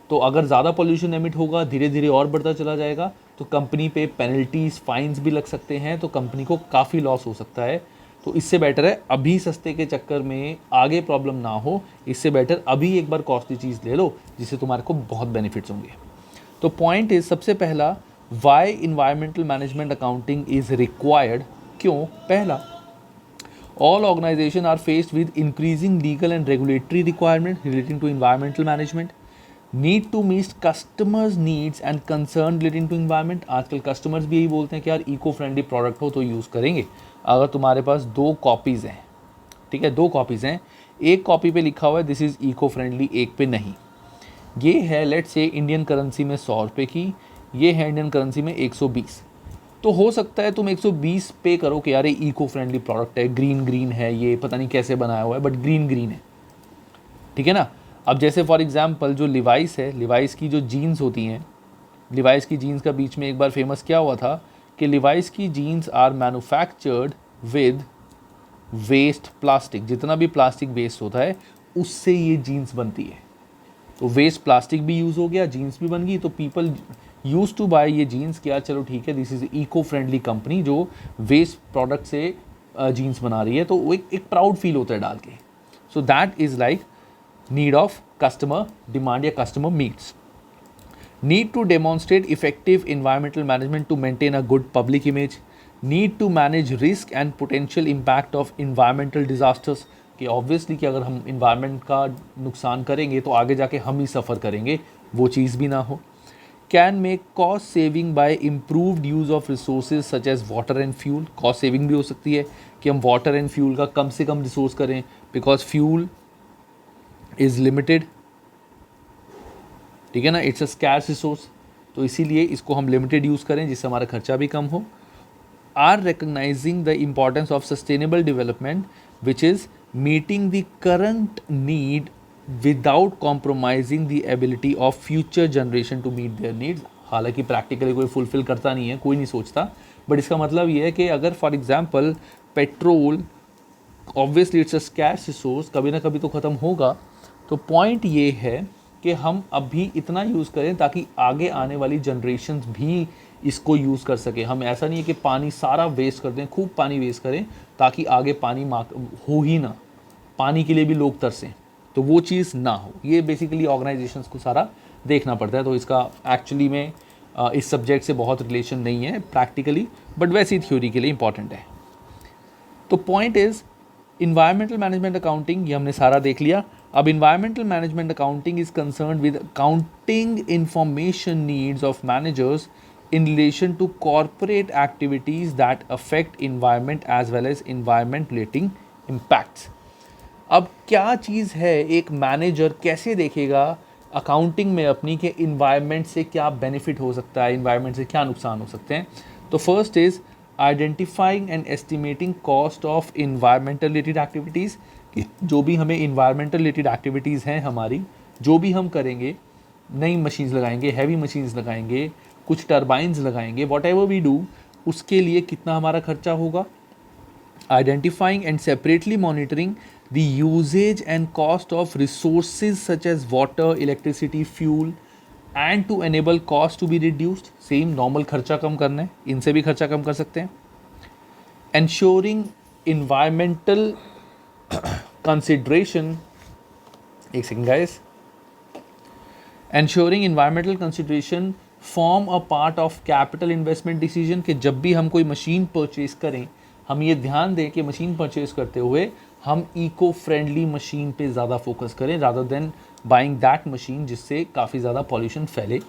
तो अगर ज़्यादा पॉल्यूशन एमिट होगा, धीरे धीरे और बढ़ता चला जाएगा, तो कंपनी पे पेनल्टीज फाइन्स भी लग सकते हैं, तो कंपनी को काफ़ी लॉस हो सकता है। तो इससे बेटर है अभी सस्ते के चक्कर में आगे प्रॉब्लम ना हो, इससे बेटर अभी एक बार कॉस्टली चीज़ ले लो जिससे तुम्हारे को बहुत बेनिफिट्स होंगे। तो पॉइंट इज, सबसे पहला, why environmental management accounting is required. क्यों? पहला, all organizations are faced with increasing legal and regulatory requirements relating to environmental management, need to meet customers needs and concern relating to environment। आजकल customers भी यही बोलते हैं कि यार eco friendly product हो तो यूज़ करेंगे। अगर तुम्हारे पास 2 कॉपीज़ हैं, ठीक है, 2 कॉपीज़ हैं, एक कॉपी पे लिखा हुआ है दिस इज़ इको फ्रेंडली, एक पे नहीं, ये है लेट्स से इंडियन करेंसी में 100 रुपये की, ये है इंडियन करेंसी में 120, तो हो सकता है तुम 120 पे करो कि यार ये इको फ्रेंडली प्रोडक्ट है, ग्रीन ग्रीन है, ये पता नहीं कैसे बनाया हुआ है बट ग्रीन ग्रीन है, ठीक है ना। अब जैसे फॉर एग्जांपल जो लिवाइस है, लिवाइस की जो जीन्स होती हैं, लिवाइस की जीन्स का बीच में एक बार फेमस क्या हुआ था कि लिवाइस की jeans are manufactured with waste plastic, जितना भी प्लास्टिक वेस्ट होता है उससे ये जीन्स बनती है। तो वेस्ट प्लास्टिक भी यूज़ हो गया, जीन्स भी बन गई, तो पीपल यूज टू बाय ये जीन्स, क्या चलो ठीक है this is eco friendly company जो वेस्ट प्रोडक्ट से जीन्स बना रही है, तो वो एक प्राउड फील होता है डाल के। So that is like need of customer demand या customer meets. Need to demonstrate effective environmental management to maintain a good public image, need to manage risk and potential impact of environmental disasters, कि obviously कि अगर हम environment का नुकसान करेंगे तो आगे जाके हम ही सफ़र करेंगे, वो चीज़ भी ना हो। Can make cost saving by improved use of resources such as water and fuel, cost saving भी हो सकती है कि हम वाटर एंड फ्यूल का कम से कम रिसोर्स करें बिकॉज फ्यूल इज़ लिमिटेड, ठीक है ना, इट्स अ स्कैर्स रिसोर्स, तो इसीलिए इसको हम लिमिटेड यूज़ करें जिससे हमारा खर्चा भी कम हो। Are recognizing the importance of sustainable development which is meeting the current need without compromising the ability of future generation to meet their needs. हालांकि प्रैक्टिकली कोई फुलफिल करता नहीं है, कोई नहीं सोचता, बट इसका मतलब ये है कि अगर for example petrol obviously it's a scarce resource, कभी ना कभी तो ख़त्म होगा, तो पॉइंट ये है कि हम अभी इतना यूज़ करें ताकि आगे आने वाली जनरेशन्स भी इसको यूज़ कर सके। हम ऐसा नहीं है कि पानी सारा वेस्ट कर दें, खूब पानी वेस्ट करें ताकि आगे पानी हो ही ना, पानी के लिए भी लोग तरसें, तो वो चीज़ ना हो। ये बेसिकली ऑर्गेनाइजेशंस को सारा देखना पड़ता है, तो इसका एक्चुअली में इस सब्जेक्ट से बहुत रिलेशन नहीं है प्रैक्टिकली, बट वैसे ही थ्योरी के लिए इंपॉर्टेंट है। तो point is environmental management accounting, ये हमने सारा देख लिया। अब environmental management accounting is concern with accounting information needs of managers in relation to corporate activities that affect environment as well as environment relating impacts। अब क्या चीज़ है, एक मैनेजर कैसे देखेगा अकाउंटिंग में अपनी के इन्वायरमेंट से क्या बेनिफिट हो सकता है, इन्वायरमेंट से क्या नुकसान हो सकते हैं। तो first is identifying and estimating cost of environmental related activities, जो भी हमें इन्वायरमेंटल रिलेटेड एक्टिविटीज़ हैं हमारी, जो भी हम करेंगे, नई मशीन्स लगाएंगे, हैवी मशीन्स लगाएंगे, कुछ टर्बाइंस लगाएंगे, वॉट एवर वी डू, उसके लिए कितना हमारा खर्चा होगा। Identifying and separately monitoring the usages and cost of resources such as water, electricity, fuel, and to enable cost to be reduced. Same normal खर्चा कम करना है, इनसे भी खर्चा कम कर सकते हैं। एंश्योरिंग इन्वायरमेंटल कंसिडरेशन, एक second guys, ensuring environmental consideration form a part of capital investment decision, कि जब भी हम कोई मशीन परचेज करें हम ये ध्यान दें कि मशीन परचेज करते हुए हम इको फ्रेंडली मशीन पे ज़्यादा फोकस करें rather than buying that machine जिससे काफ़ी ज़्यादा पॉल्यूशन फैले।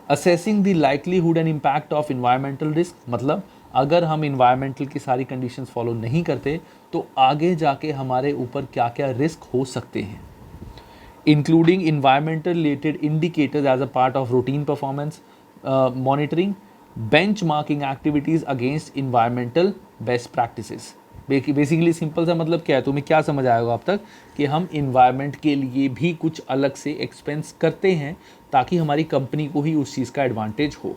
Assessing the likelihood and impact of environmental risk, मतलब अगर हम इन्वायरमेंटल की सारी कंडीशंस फॉलो नहीं करते तो आगे जाके हमारे ऊपर क्या क्या रिस्क हो सकते हैं। including environmental related indicators as a part of routine performance monitoring, benchmarking activities against environmental best practices। Basically simple सा मतलब क्या है, तुम्हें क्या समझ आएगा अब तक कि हम इन्वायरमेंट के लिए भी कुछ अलग से एक्सपेंस करते हैं ताकि हमारी कंपनी को ही उस चीज़ का एडवांटेज हो।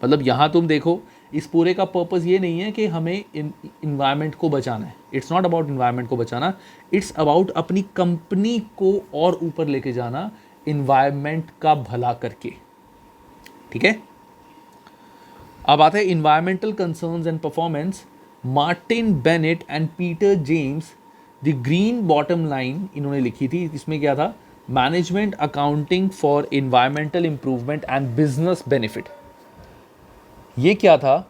मतलब यहाँ तुम देखो, इस पूरे का पर्पज़ ये नहीं है कि हमें इन्वायरमेंट को बचाना है, इट्स नॉट अबाउट इन्वायरमेंट को बचाना, इट्स अबाउट अपनी कंपनी को और ऊपर लेके जाना इन्वायरमेंट का भला करके, ठीक है। अब आते हैं environmental concerns and performance. Martin Bennett and Peter James the green bottom line इन्होंने लिखी थी। इसमें क्या था, management accounting for environmental improvement and business benefit. ये क्या था,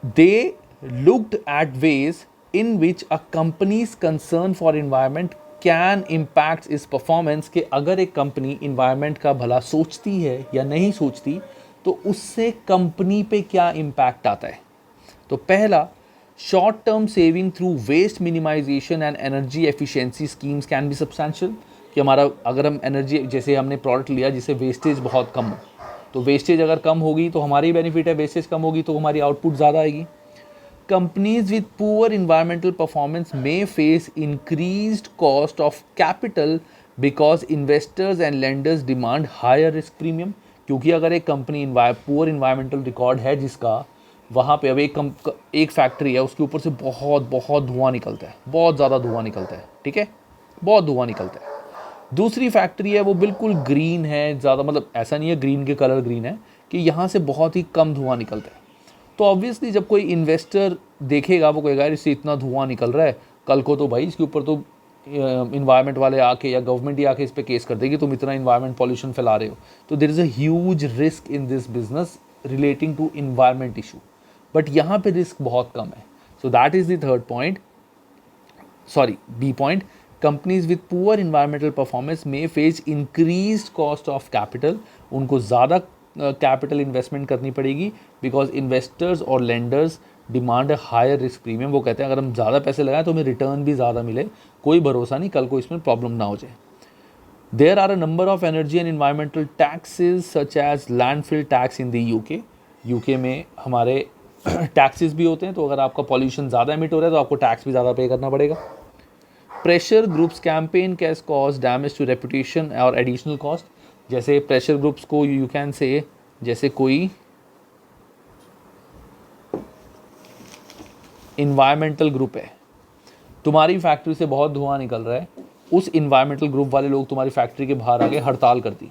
they looked at ways in which a companies concern for environment can impact इस परफॉर्मेंस, के अगर एक कंपनी इन्वायरमेंट का भला सोचती है या नहीं सोचती तो उससे कंपनी पे क्या इम्पैक्ट आता है। तो पहला, short term saving through waste minimization and energy efficiency schemes can be substantial, कि हमारा अगर हम एनर्जी, जैसे हमने प्रोडक्ट लिया जिससे वेस्टेज बहुत कम हो, तो वेस्टेज अगर कम होगी तो हमारी बेनिफिट है, वेस्टेज कम होगी तो हमारी आउटपुट ज़्यादा आएगी। Companies with poor environmental performance may face increased cost of capital because investors and lenders demand higher risk premium, क्योंकि अगर एक कंपनी पुअर इन्वायरमेंटल रिकॉर्ड है जिसका, वहाँ पे अब एक फैक्ट्री है, उसके ऊपर से बहुत बहुत धुआं निकलता है, बहुत ज़्यादा धुआं निकलता है, ठीक है, बहुत धुआं निकलता है। दूसरी फैक्ट्री है वो बिल्कुल ग्रीन है, ज़्यादा मतलब ऐसा नहीं है ग्रीन के कलर ग्रीन है, कि यहाँ से बहुत ही कम धुआं निकलता है। तो ऑब्वियसली जब कोई इन्वेस्टर देखेगा वो कहेगा इससे इतना धुआं निकल रहा है, कल को तो भाई इसके ऊपर तो इन्वायरमेंट वाले आके या गवर्नमेंट ही आके इस पर केस कर देगी, तुम इतना इन्वायरमेंट पॉल्यूशन फैला रहे हो। तो there is a huge risk in this business relating to environment issue, but यहाँ पे रिस्क बहुत कम है। So that is the third point, sorry B point. Companies with poor environmental performance में face increase cost of capital, उनको ज़्यादा capital investment करनी पड़ेगी, बिकॉज इन्वेस्टर्स और lenders demand higher risk premium. वो कहते हैं अगर हम ज़्यादा पैसे लगाएं तो हमें रिटर्न भी ज़्यादा मिले, कोई भरोसा नहीं कल को इसमें प्रॉब्लम ना हो जाए। There are a number of energy and environmental taxes such as landfill tax in the UK. UK में हमारे टैक्सेस भी होते हैं, तो अगर आपका पॉल्यूशन ज़्यादा एमिट हो रहा है तो आपको टैक्स भी ज़्यादा पे करना पड़ेगा। Pressure groups campaign can cause damage to reputation और एडिशनल कॉस्ट। जैसे प्रेशर ग्रुप्स को यू कैन से, जैसे कोई इन्वायरमेंटल ग्रुप है, तुम्हारी फैक्ट्री से बहुत धुआं निकल रहा है, उस इन्वायरमेंटल ग्रुप वाले लोग तुम्हारी फैक्ट्री के बाहर आके हड़ताल कर दी,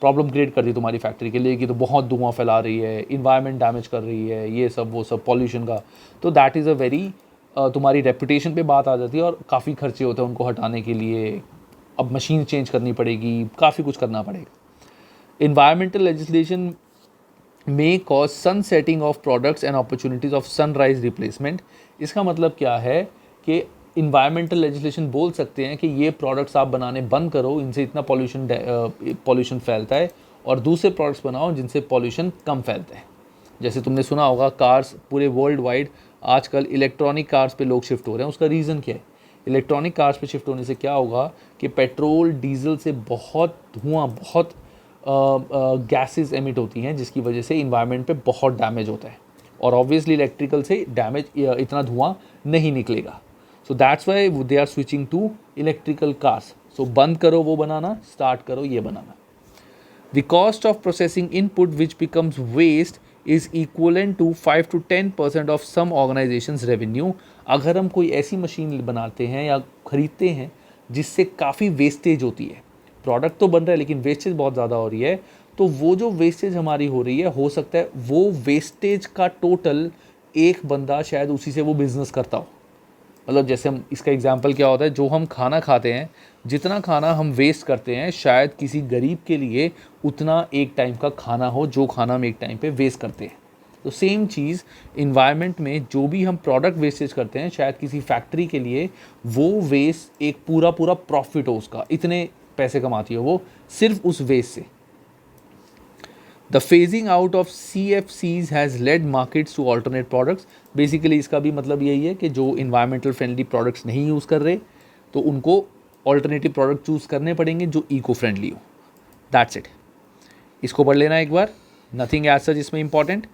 प्रॉब्लम क्रिएट कर दी तुम्हारी फैक्ट्री के लिए कि तो बहुत धुआं फैला रही है, इन्वायरमेंट डैमेज कर रही है, ये सब वो सब पॉल्यूशन का, तो दैट इज़ अ वेरी, तुम्हारी रेपुटेशन पे बात आ जाती है और काफ़ी खर्चे होते हैं उनको हटाने के लिए। अब मशीन चेंज करनी पड़ेगी, काफ़ी कुछ करना पड़ेगा। इन्वायरमेंटल लेजिस्लेशन में cause sun setting of products and opportunities of sunrise replacement. इसका मतलब क्या है कि इन्वायरमेंटल लेजिस्लेशन बोल सकते हैं कि ये प्रोडक्ट्स आप बनाने बंद करो, इनसे इतना पॉल्यूशन फैलता है, और दूसरे प्रोडक्ट्स बनाओ जिनसे पॉल्यूशन कम फैलता है। जैसे तुमने सुना होगा कार्स पूरे वर्ल्ड वाइड आजकल इलेक्ट्रॉनिक कार्स पे लोग शिफ्ट हो रहे हैं। उसका रीज़न क्या है? इलेक्ट्रॉनिक कार्स पे शिफ्ट होने से क्या होगा कि पेट्रोल डीजल से बहुत धुआं, बहुत गैसेस एमिट होती हैं, जिसकी वजह से इन्वायरमेंट पे बहुत डैमेज होता है, और ऑब्वियसली इलेक्ट्रिकल से डैमेज इतना धुआं नहीं निकलेगा। So that's why they are switching to electrical cars. सो बंद करो वो बनाना, स्टार्ट करो ये बनाना। The cost of processing input which becomes waste is equivalent to 5 to 10% of some organizations revenue। अगर हम कोई ऐसी मशीन बनाते हैं या ख़रीदते हैं जिससे काफ़ी वेस्टेज होती है, प्रोडक्ट तो बन रहा है लेकिन वेस्टेज बहुत ज़्यादा हो रही है, तो वो जो वेस्टेज हमारी हो रही है, हो सकता है वो वेस्टेज का टोटल एक बंदा शायद उसी से वो बिज़नेस करता हो। मतलब जैसे हम, इसका एग्जांपल क्या होता है, जो हम खाना खाते हैं, जितना खाना हम वेस्ट करते हैं, शायद किसी गरीब के लिए उतना एक टाइम का खाना हो जो खाना हम एक टाइम पे वेस्ट करते हैं। तो सेम चीज़ इन्वायरमेंट में जो भी हम प्रोडक्ट वेस्टेज करते हैं, शायद किसी फैक्ट्री के लिए वो वेस्ट एक पूरा पूरा प्रॉफिट हो, उसका इतने पैसे कमाती हो वो सिर्फ उस वेस्ट से। The phasing out of CFCs has led markets to alternate products. Basically इसका भी मतलब यही है कि जो इन्वायरमेंटल फ्रेंडली प्रोडक्ट्स नहीं यूज़ कर रहे, तो उनको ऑल्टरनेटिव प्रोडक्ट चूज़ करने पड़ेंगे जो इको फ्रेंडली हो। That's it. इसको पढ़ लेना एक बार, नथिंग एज सच इसमें इंपॉर्टेंट।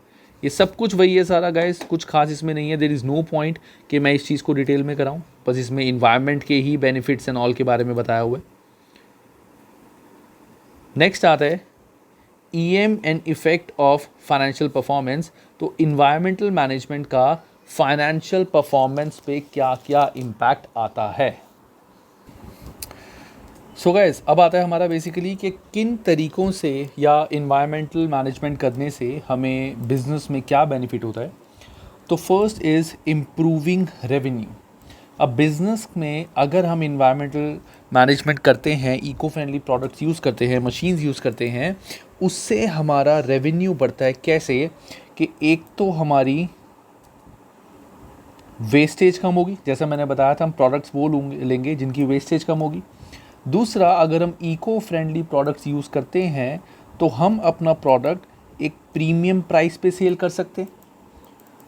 ये सब कुछ वही है सारा गाइस, कुछ खास इसमें नहीं है। देयर इज़ नो पॉइंट कि मैं इस चीज़ को डिटेल में कराऊँ, बस इसमें इन्वायरमेंट के ही बेनिफिट्स एंड ऑल के बारे में बताया हुआ है। नेक्स्ट आता है EM and effect of financial performance. तो इन्वायरमेंटल मैनेजमेंट का फाइनेंशियल परफॉर्मेंस पे क्या क्या इम्पैक्ट आता है। सो गाइस, अब आता है हमारा बेसिकली कि किन तरीक़ों से या इन्वायरमेंटल मैनेजमेंट करने से हमें बिज़नेस में क्या बेनिफिट होता है। तो फर्स्ट इज़ इम्प्रूविंग रेवेन्यू। अब बिज़नेस में अगर हम इन्वायरमेंटल मैनेजमेंट करते हैं, इको फ्रेंडली प्रोडक्ट्स यूज़ करते हैं, मशीन्स यूज़ करते हैं, उससे हमारा रेवेन्यू बढ़ता है। कैसे कि एक तो हमारी वेस्टेज कम होगी, जैसा मैंने बताया था हम प्रोडक्ट्स वो लेंगे जिनकी वेस्टेज कम होगी। दूसरा, अगर हम इको फ्रेंडली प्रोडक्ट्स यूज़ करते हैं तो हम अपना प्रोडक्ट एक प्रीमियम प्राइस पे सेल कर सकते हैं,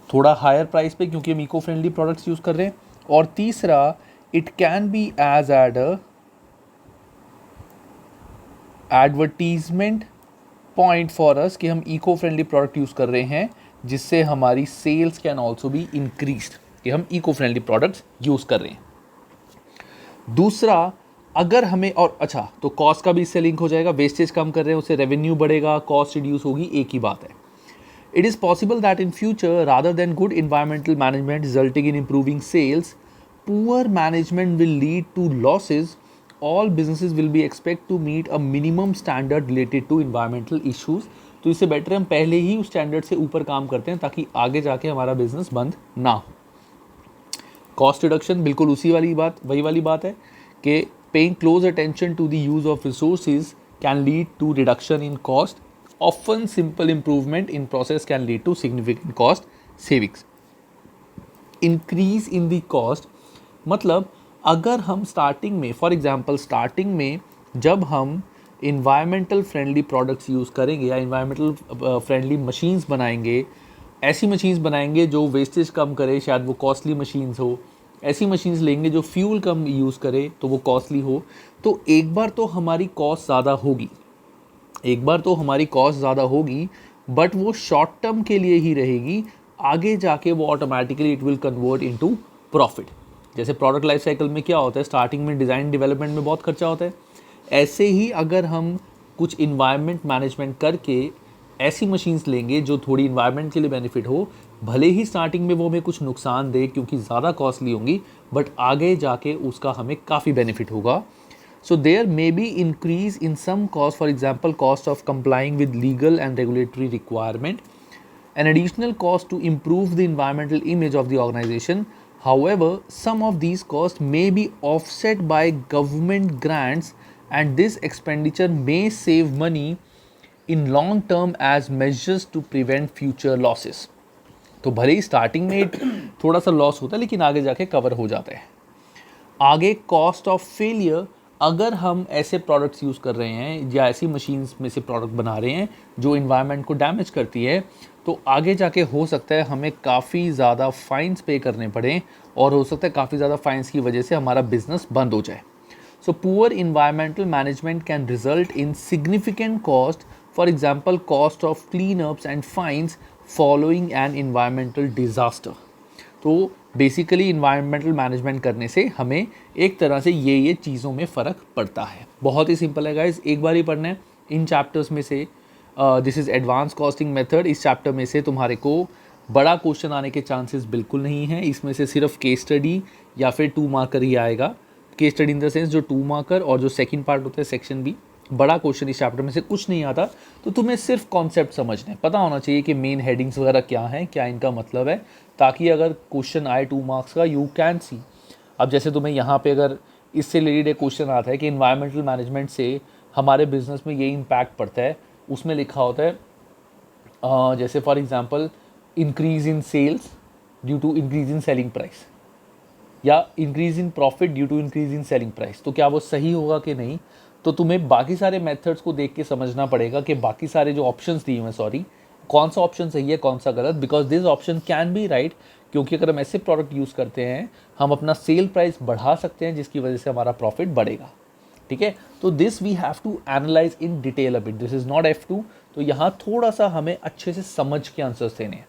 थोड़ा हायर प्राइस पे, क्योंकि हम इको फ्रेंडली प्रोडक्ट्स यूज़ कर रहे हैं। और तीसरा, it can be as advertisement point for us कि हम इको फ्रेंडली प्रोडक्ट यूज़ कर रहे हैं, जिससे हमारी cells can also be increased कि हम इको फ्रेंडली प्रोडक्ट्स यूज़ कर रहे हैं। दूसरा, अगर हमें और अच्छा तो कॉस्ट का भी इससे लिंक हो जाएगा, वेस्टेज कम कर रहे हैं उससे रेवेन्यू बढ़ेगा, कॉस्ट रिड्यूस होगी, एक ही बात है। It is possible that in future rather than good environmental management resulting in improving sales, poor management will lead to losses. All businesses will be expect to meet a minimum standard related to environmental issues. तो इससे better हम पहले ही उस standard से ऊपर काम करते हैं ताकि आगे जाके हमारा बिजनेस बंद ना हो। कॉस्ट रिडक्शन बिल्कुल वही वाली बात है कि paying close attention to the use of resources can lead to reduction in cost. Often simple improvement in process can lead to significant cost savings. Increase in the cost मतलब अगर हम starting में, फॉर एग्जांपल स्टार्टिंग में जब हम environmental friendly products use करेंगे या environmental friendly machines बनाएंगे, ऐसी मशीन्स बनाएंगे जो वेस्टेज कम करे, शायद वो कॉस्टली मशीन्स हो, ऐसी मशीन्स लेंगे जो फ्यूल कम यूज़ करे तो वो कॉस्टली हो, तो एक बार तो हमारी कॉस्ट ज़्यादा होगी, बट वो शॉर्ट टर्म के लिए ही रहेगी। आगे जाके वो automatically it will convert into profit. जैसे प्रोडक्ट लाइफ साइकिल में क्या होता है, स्टार्टिंग में डिज़ाइन डेवलपमेंट में बहुत खर्चा होता है, ऐसे ही अगर हम कुछ इन्वायरमेंट मैनेजमेंट करके ऐसी मशीन्स लेंगे जो थोड़ी इन्वायरमेंट के लिए बेनिफिट हो, भले ही स्टार्टिंग में वो हमें कुछ नुकसान दे क्योंकि ज़्यादा कॉस्टली होंगी, बट आगे जाके उसका हमें काफ़ी बेनिफिट होगा। So there may be increase in some cost, for example cost of complying with legal and regulatory requirement, an additional cost to improve the environmental image of the organization. However, some of these costs may be offset by government grants, and this expenditure may save money in long term as measures to prevent future losses. तो भले ही starting में थोड़ा सा loss होता है लेकिन आगे जाके कवर हो जाता है। आगे कॉस्ट ऑफ फेलियर, अगर हम ऐसे प्रोडक्ट्स यूज़ कर रहे हैं या ऐसी मशीन्स में से प्रोडक्ट बना रहे हैं जो इन्वायरमेंट को डैमेज करती है, तो आगे जाके हो सकता है हमें काफ़ी ज़्यादा फाइन्स पे करने पड़े और हो सकता है काफ़ी ज़्यादा फाइन्स की वजह से हमारा बिजनेस बंद हो जाए। So poor environmental management can result in significant cost, for example cost of clean ups and fines following an environmental disaster. तो बेसिकली इन्वायरमेंटल मैनेजमेंट करने से हमें एक तरह से ये चीज़ों में फ़र्क पड़ता है। बहुत ही सिंपल है गाइज, एक बार ही पढ़ना है इन चैप्टर्स में से। This is advance costing method. इस चैप्टर में से तुम्हारे को बड़ा क्वेश्चन आने के चांसेस बिल्कुल नहीं है। इसमें से सिर्फ केस स्टडी या फिर 2 मार्कर ही आएगा। Case study in the sense जो 2 मार्कर और जो सेकंड पार्ट होता है सेक्शन बी। बड़ा क्वेश्चन इस चैप्टर में से कुछ नहीं आता। तो तुम्हें सिर्फ कॉन्सेप्ट समझने पता होना चाहिए कि मेन हेडिंग्स वगैरह क्या हैं, क्या इनका मतलब है, ताकि अगर क्वेश्चन आए 2 मार्क्स का यू कैन सी। अब जैसे तुम्हें यहाँ पे अगर इससे रिलेटेड एक क्वेश्चन आता है कि इन्वायरमेंटल मैनेजमेंट से हमारे बिजनेस में ये इम्पैक्ट पड़ता है, उसमें लिखा होता है जैसे for example increase in sales due to increase in selling price या increase in profit due to increase in selling price, तो क्या वो सही होगा कि नहीं। तो तुम्हें बाकी सारे मेथड्स को देख के समझना पड़ेगा कि बाकी सारे जो ऑप्शंस दिए हुए कौन सा ऑप्शन सही है कौन सा गलत, because this option can be right, क्योंकि अगर हम ऐसे प्रोडक्ट यूज़ करते हैं हम अपना सेल प्राइस बढ़ा सकते हैं जिसकी वजह से हमारा प्रॉफिट बढ़ेगा। ठीक है, तो this we have to analyze in detail a bit, this is not F2। तो यहाँ थोड़ा सा हमें अच्छे से समझ के आंसर्स देने हैं।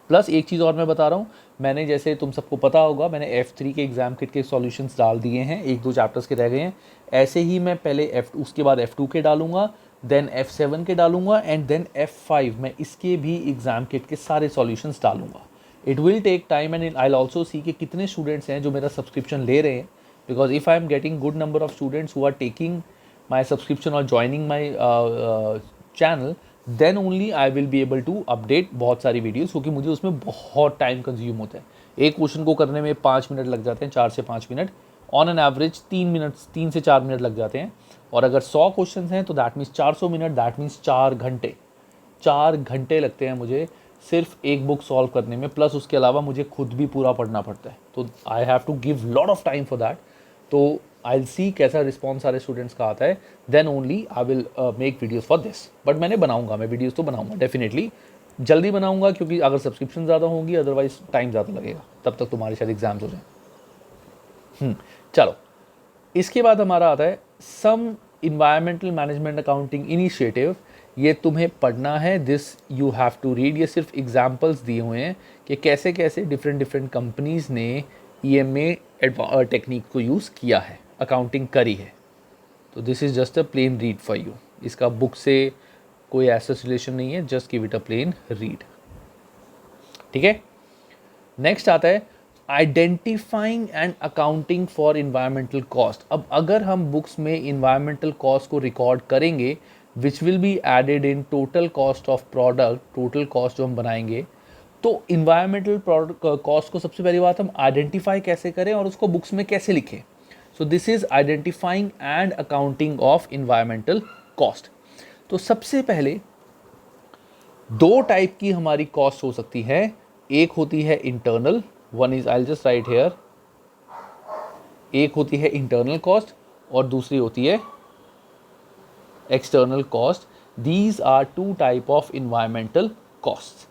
प्लस एक चीज़ और मैं बता रहा हूँ, मैंने जैसे तुम सबको पता होगा मैंने F3 के एग्जाम किट के सॉल्यूशंस डाल दिए हैं, 1-2 चैप्टर्स के रह गए हैं। ऐसे ही मैं पहले उसके बाद F2 के डालूंगा, देन F7 के डालूंगा एंड देन F5 मैं इसके भी एग्जाम किट के सारे सॉल्यूशंस डालूंगा। It will take time and I also see कि कितने स्टूडेंट्स हैं जो मेरा सब्सक्रिप्शन ले रहे हैं because if I am getting good number of students who are taking my subscription or joining my channel, then only I will be able to update बहुत सारी वीडियोस, क्योंकि मुझे उसमें बहुत टाइम कंज्यूम होता है। एक क्वेश्चन को करने में 5 मिनट लग जाते हैं, 4 से 5 मिनट, ऑन एन एवरेज 3 से 4 मिनट लग जाते हैं। और अगर 100 क्वेश्चन हैं तो that means 400 minute, that means 4 घंटे। 4 घंटे लगते हैं मुझे सिर्फ एक बुक सॉल्व करने में, प्लस उसके अलावा मुझे खुद भी पूरा पढ़ना पड़ता है, तो I have to give lot of time for that. तो आई सी कैसा रिस्पॉन्स सारे स्टूडेंट्स का आता है, then only I will make videos for this. But मैंने बनाऊंगा, मैं वीडियोज़ तो बनाऊंगा डेफिनेटली, जल्दी बनाऊंगा, क्योंकि अगर सब्सक्रिप्शन ज़्यादा होंगी, अदरवाइज टाइम ज़्यादा लगेगा, तब तक तुम्हारे शायद एग्जाम्स हो जाए। चलो, इसके बाद हमारा आता है some environmental management accounting initiative. ये तुम्हें पढ़ना है, this you have to read. ये सिर्फ एग्जाम्पल्स दिए हुए हैं कि कैसे कैसे डिफरेंट कंपनीज़ ने EMA टेक्निक को यूज़ किया है, अकाउंटिंग करी है। तो this is just a plain read for you. इसका बुक से कोई ऐसा रिलेशन नहीं है, just give it a plain read. ठीक है, नेक्स्ट आता है identifying and accounting for environmental cost. अब अगर हम बुक्स में इन्वायरमेंटल कॉस्ट को रिकॉर्ड करेंगे, which will be added in total cost of product, total cost जो हम बनाएंगे, तो इन्वायरमेंटल कॉस्ट को सबसे पहली बात हम आइडेंटिफाई कैसे करें और उसको बुक्स में कैसे लिखें। So this is identifying and accounting of environmental cost. तो सबसे पहले 2 टाइप की हमारी कॉस्ट हो सकती है। एक होती है internal, one is I just write here, एक होती है इंटरनल कॉस्ट और दूसरी होती है external cost. These are 2 type of environmental cost.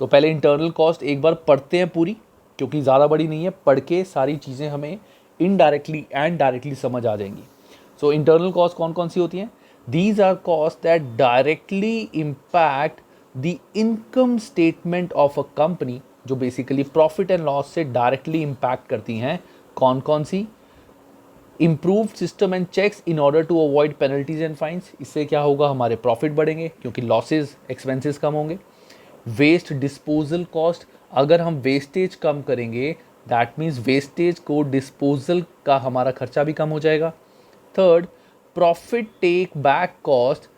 तो पहले इंटरनल कॉस्ट एक बार पढ़ते हैं पूरी, क्योंकि ज़्यादा बड़ी नहीं है, पढ़ के सारी चीज़ें हमें इनडायरेक्टली एंड डायरेक्टली समझ आ जाएंगी। सो इंटरनल कॉस्ट कौन कौन सी होती हैं? These are cost that directly impact the income statement of a company, जो बेसिकली प्रॉफिट एंड लॉस से डायरेक्टली इम्पैक्ट करती हैं। कौन कौन सी? Improved system and checks in order to avoid penalties and fines. इससे क्या होगा? हमारे प्रॉफिट बढ़ेंगे क्योंकि लॉसेज एक्सपेंसेस कम होंगे। वेस्ट डिस्पोजल कॉस्ट, अगर हम वेस्टेज कम करेंगे दैट मीन्स वेस्टेज को डिस्पोजल का हमारा खर्चा भी कम हो जाएगा। Third, profit take back cost.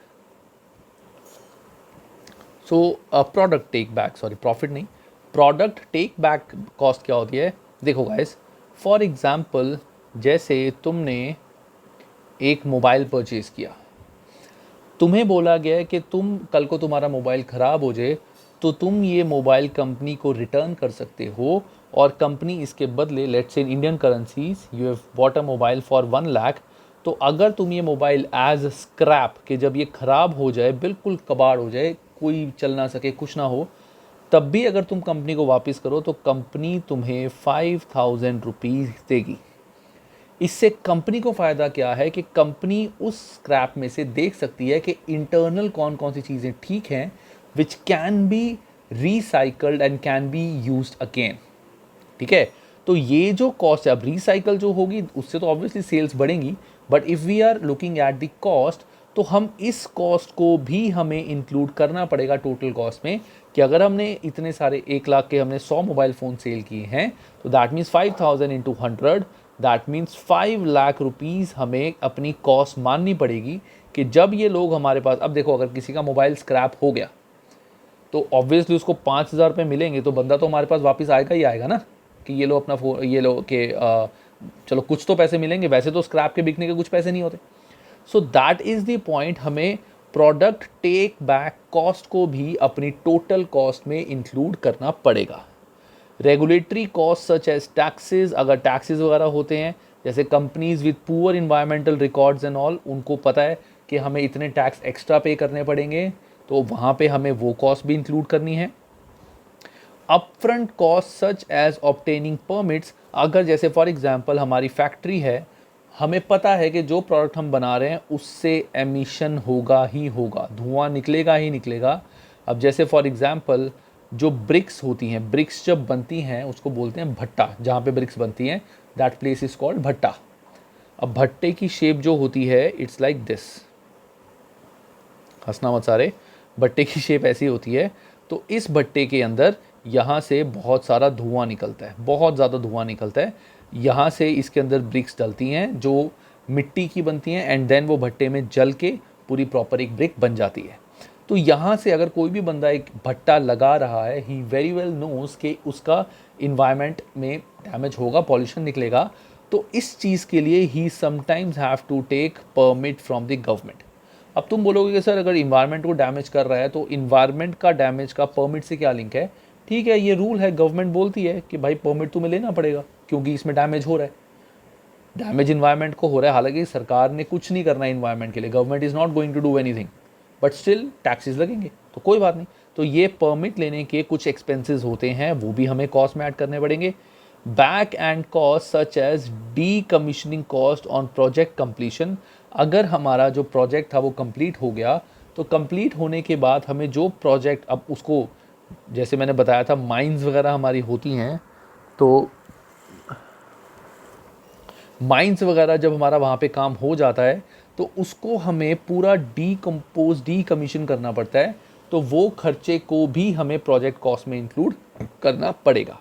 So product take back, sorry profit नहीं, प्रोडक्ट टेक बैक कॉस्ट क्या होती है? देखो गाइस, फॉर एग्जाम्पल जैसे तुमने एक मोबाइल परचेज किया, तुम्हें बोला गया है कि तुम कल को तुम्हारा मोबाइल ख़राब हो जाए तो तुम ये मोबाइल कंपनी को रिटर्न कर सकते हो, और कंपनी इसके बदले, let's say in Indian currencies you have bought a mobile for 1 lakh, तो अगर तुम ये मोबाइल एज स्क्रैप के जब ये ख़राब हो जाए, बिल्कुल कबाड़ हो जाए, कोई चल ना सके, कुछ ना हो, तब भी अगर तुम कंपनी को वापस करो तो कंपनी तुम्हें 5,000 रुपीज़ देगी। इससे कंपनी को फ़ायदा क्या है कि कंपनी उस स्क्रैप में से देख सकती है कि इंटरनल कौन कौन सी चीज़ें ठीक हैं which can be recycled and can be used again. ठीक है, तो ये जो कॉस्ट है, अब रिसाइकल जो होगी उससे तो ऑब्वियसली सेल्स बढ़ेंगी, but if we are looking at the cost, तो हम इस कॉस्ट को भी हमें इंक्लूड करना पड़ेगा टोटल कॉस्ट में, कि अगर हमने इतने सारे 1 लाख के हमने 100 मोबाइल फ़ोन सेल किए हैं, तो that means 5,000 into 100, that means 5 lakh rupees हमें अपनी कॉस्ट माननी पड़ेगी कि जब ये लोग हमारे पास, अब देखो अगर किसी का मोबाइल स्क्रैप हो गया तो ऑब्वियसली उसको 5,000 रुपये मिलेंगे, तो बंदा तो हमारे पास वापस आएगा ही आएगा ना, कि ये लो अपना फ़ोन, ये लो कि चलो कुछ तो पैसे मिलेंगे, वैसे तो स्क्रैप के बिकने के कुछ पैसे नहीं होते। So that is the point, हमें प्रोडक्ट टेक बैक कॉस्ट को भी अपनी टोटल कॉस्ट में इंक्लूड करना पड़ेगा। Regulatory cost such as taxes, अगर टैक्सेस वगैरह होते हैं, जैसे companies with poor environmental records and all, उनको पता है कि हमें इतने टैक्स एक्स्ट्रा पे करने पड़ेंगे, तो वहाँ पे हमें वो कॉस्ट भी इंक्लूड करनी है। Upfront cost such as obtaining permits, अगर जैसे फॉर एग्जांपल हमारी फैक्ट्री है, हमें पता है कि जो प्रोडक्ट हम बना रहे हैं उससे एमिशन होगा ही होगा, धुआं निकलेगा ही निकलेगा। अब जैसे फॉर एग्जांपल जो ब्रिक्स होती हैं, ब्रिक्स जब बनती हैं उसको बोलते हैं भट्टा, जहाँ पे ब्रिक्स बनती हैं दैट प्लेस इज कॉल्ड भट्टा। अब भट्टे की शेप जो होती है इट्स लाइक दिस, हंसना मत सारे, भट्टे की शेप ऐसी होती है। तो इस भट्टे के अंदर यहाँ से बहुत सारा धुआं निकलता है, बहुत ज़्यादा धुआं निकलता है। यहाँ से इसके अंदर ब्रिक्स डलती हैं जो मिट्टी की बनती हैं एंड देन वो भट्टे में जल के पूरी प्रॉपर एक ब्रिक बन जाती है। तो यहाँ से अगर कोई भी बंदा एक भट्टा लगा रहा है, ही वेरी वेल नोज कि उसका इन्वायरमेंट में डैमेज होगा, पॉल्यूशन निकलेगा, तो इस चीज़ के लिए ही sometimes have to take permit from the government. अब तुम बोलोगे कि सर अगर इन्वायरमेंट को डैमेज कर रहा है तो इन्वायरमेंट का डैमेज का परमिट से क्या लिंक है? ठीक है, ये रूल है, गवर्नमेंट बोलती है कि भाई परमिट तुम्हें लेना पड़ेगा क्योंकि इसमें डैमेज हो रहा है, डैमेज इन्वायरमेंट को हो रहा है। हालांकि सरकार ने कुछ नहीं करना है इन्वायरमेंट के लिए, government is not going to do anything, but still taxes लगेंगे तो कोई बात नहीं। तो ये परमिट लेने के कुछ एक्सपेंसेस होते हैं, वो भी हमें कॉस्ट में ऐड करने पड़ेंगे। Back end cost such as decommissioning cost on project completion. अगर हमारा जो प्रोजेक्ट था वो कंप्लीट हो गया तो कंप्लीट होने के बाद हमें जो प्रोजेक्ट, अब उसको जैसे मैंने बताया था माइंस वगैरह हमारी होती हैं, तो माइंस वगैरह जब हमारा वहाँ पे काम हो जाता है तो उसको हमें पूरा डीकमीशन करना पड़ता है, तो वो खर्चे को भी हमें प्रोजेक्ट कॉस्ट में इंक्लूड करना पड़ेगा।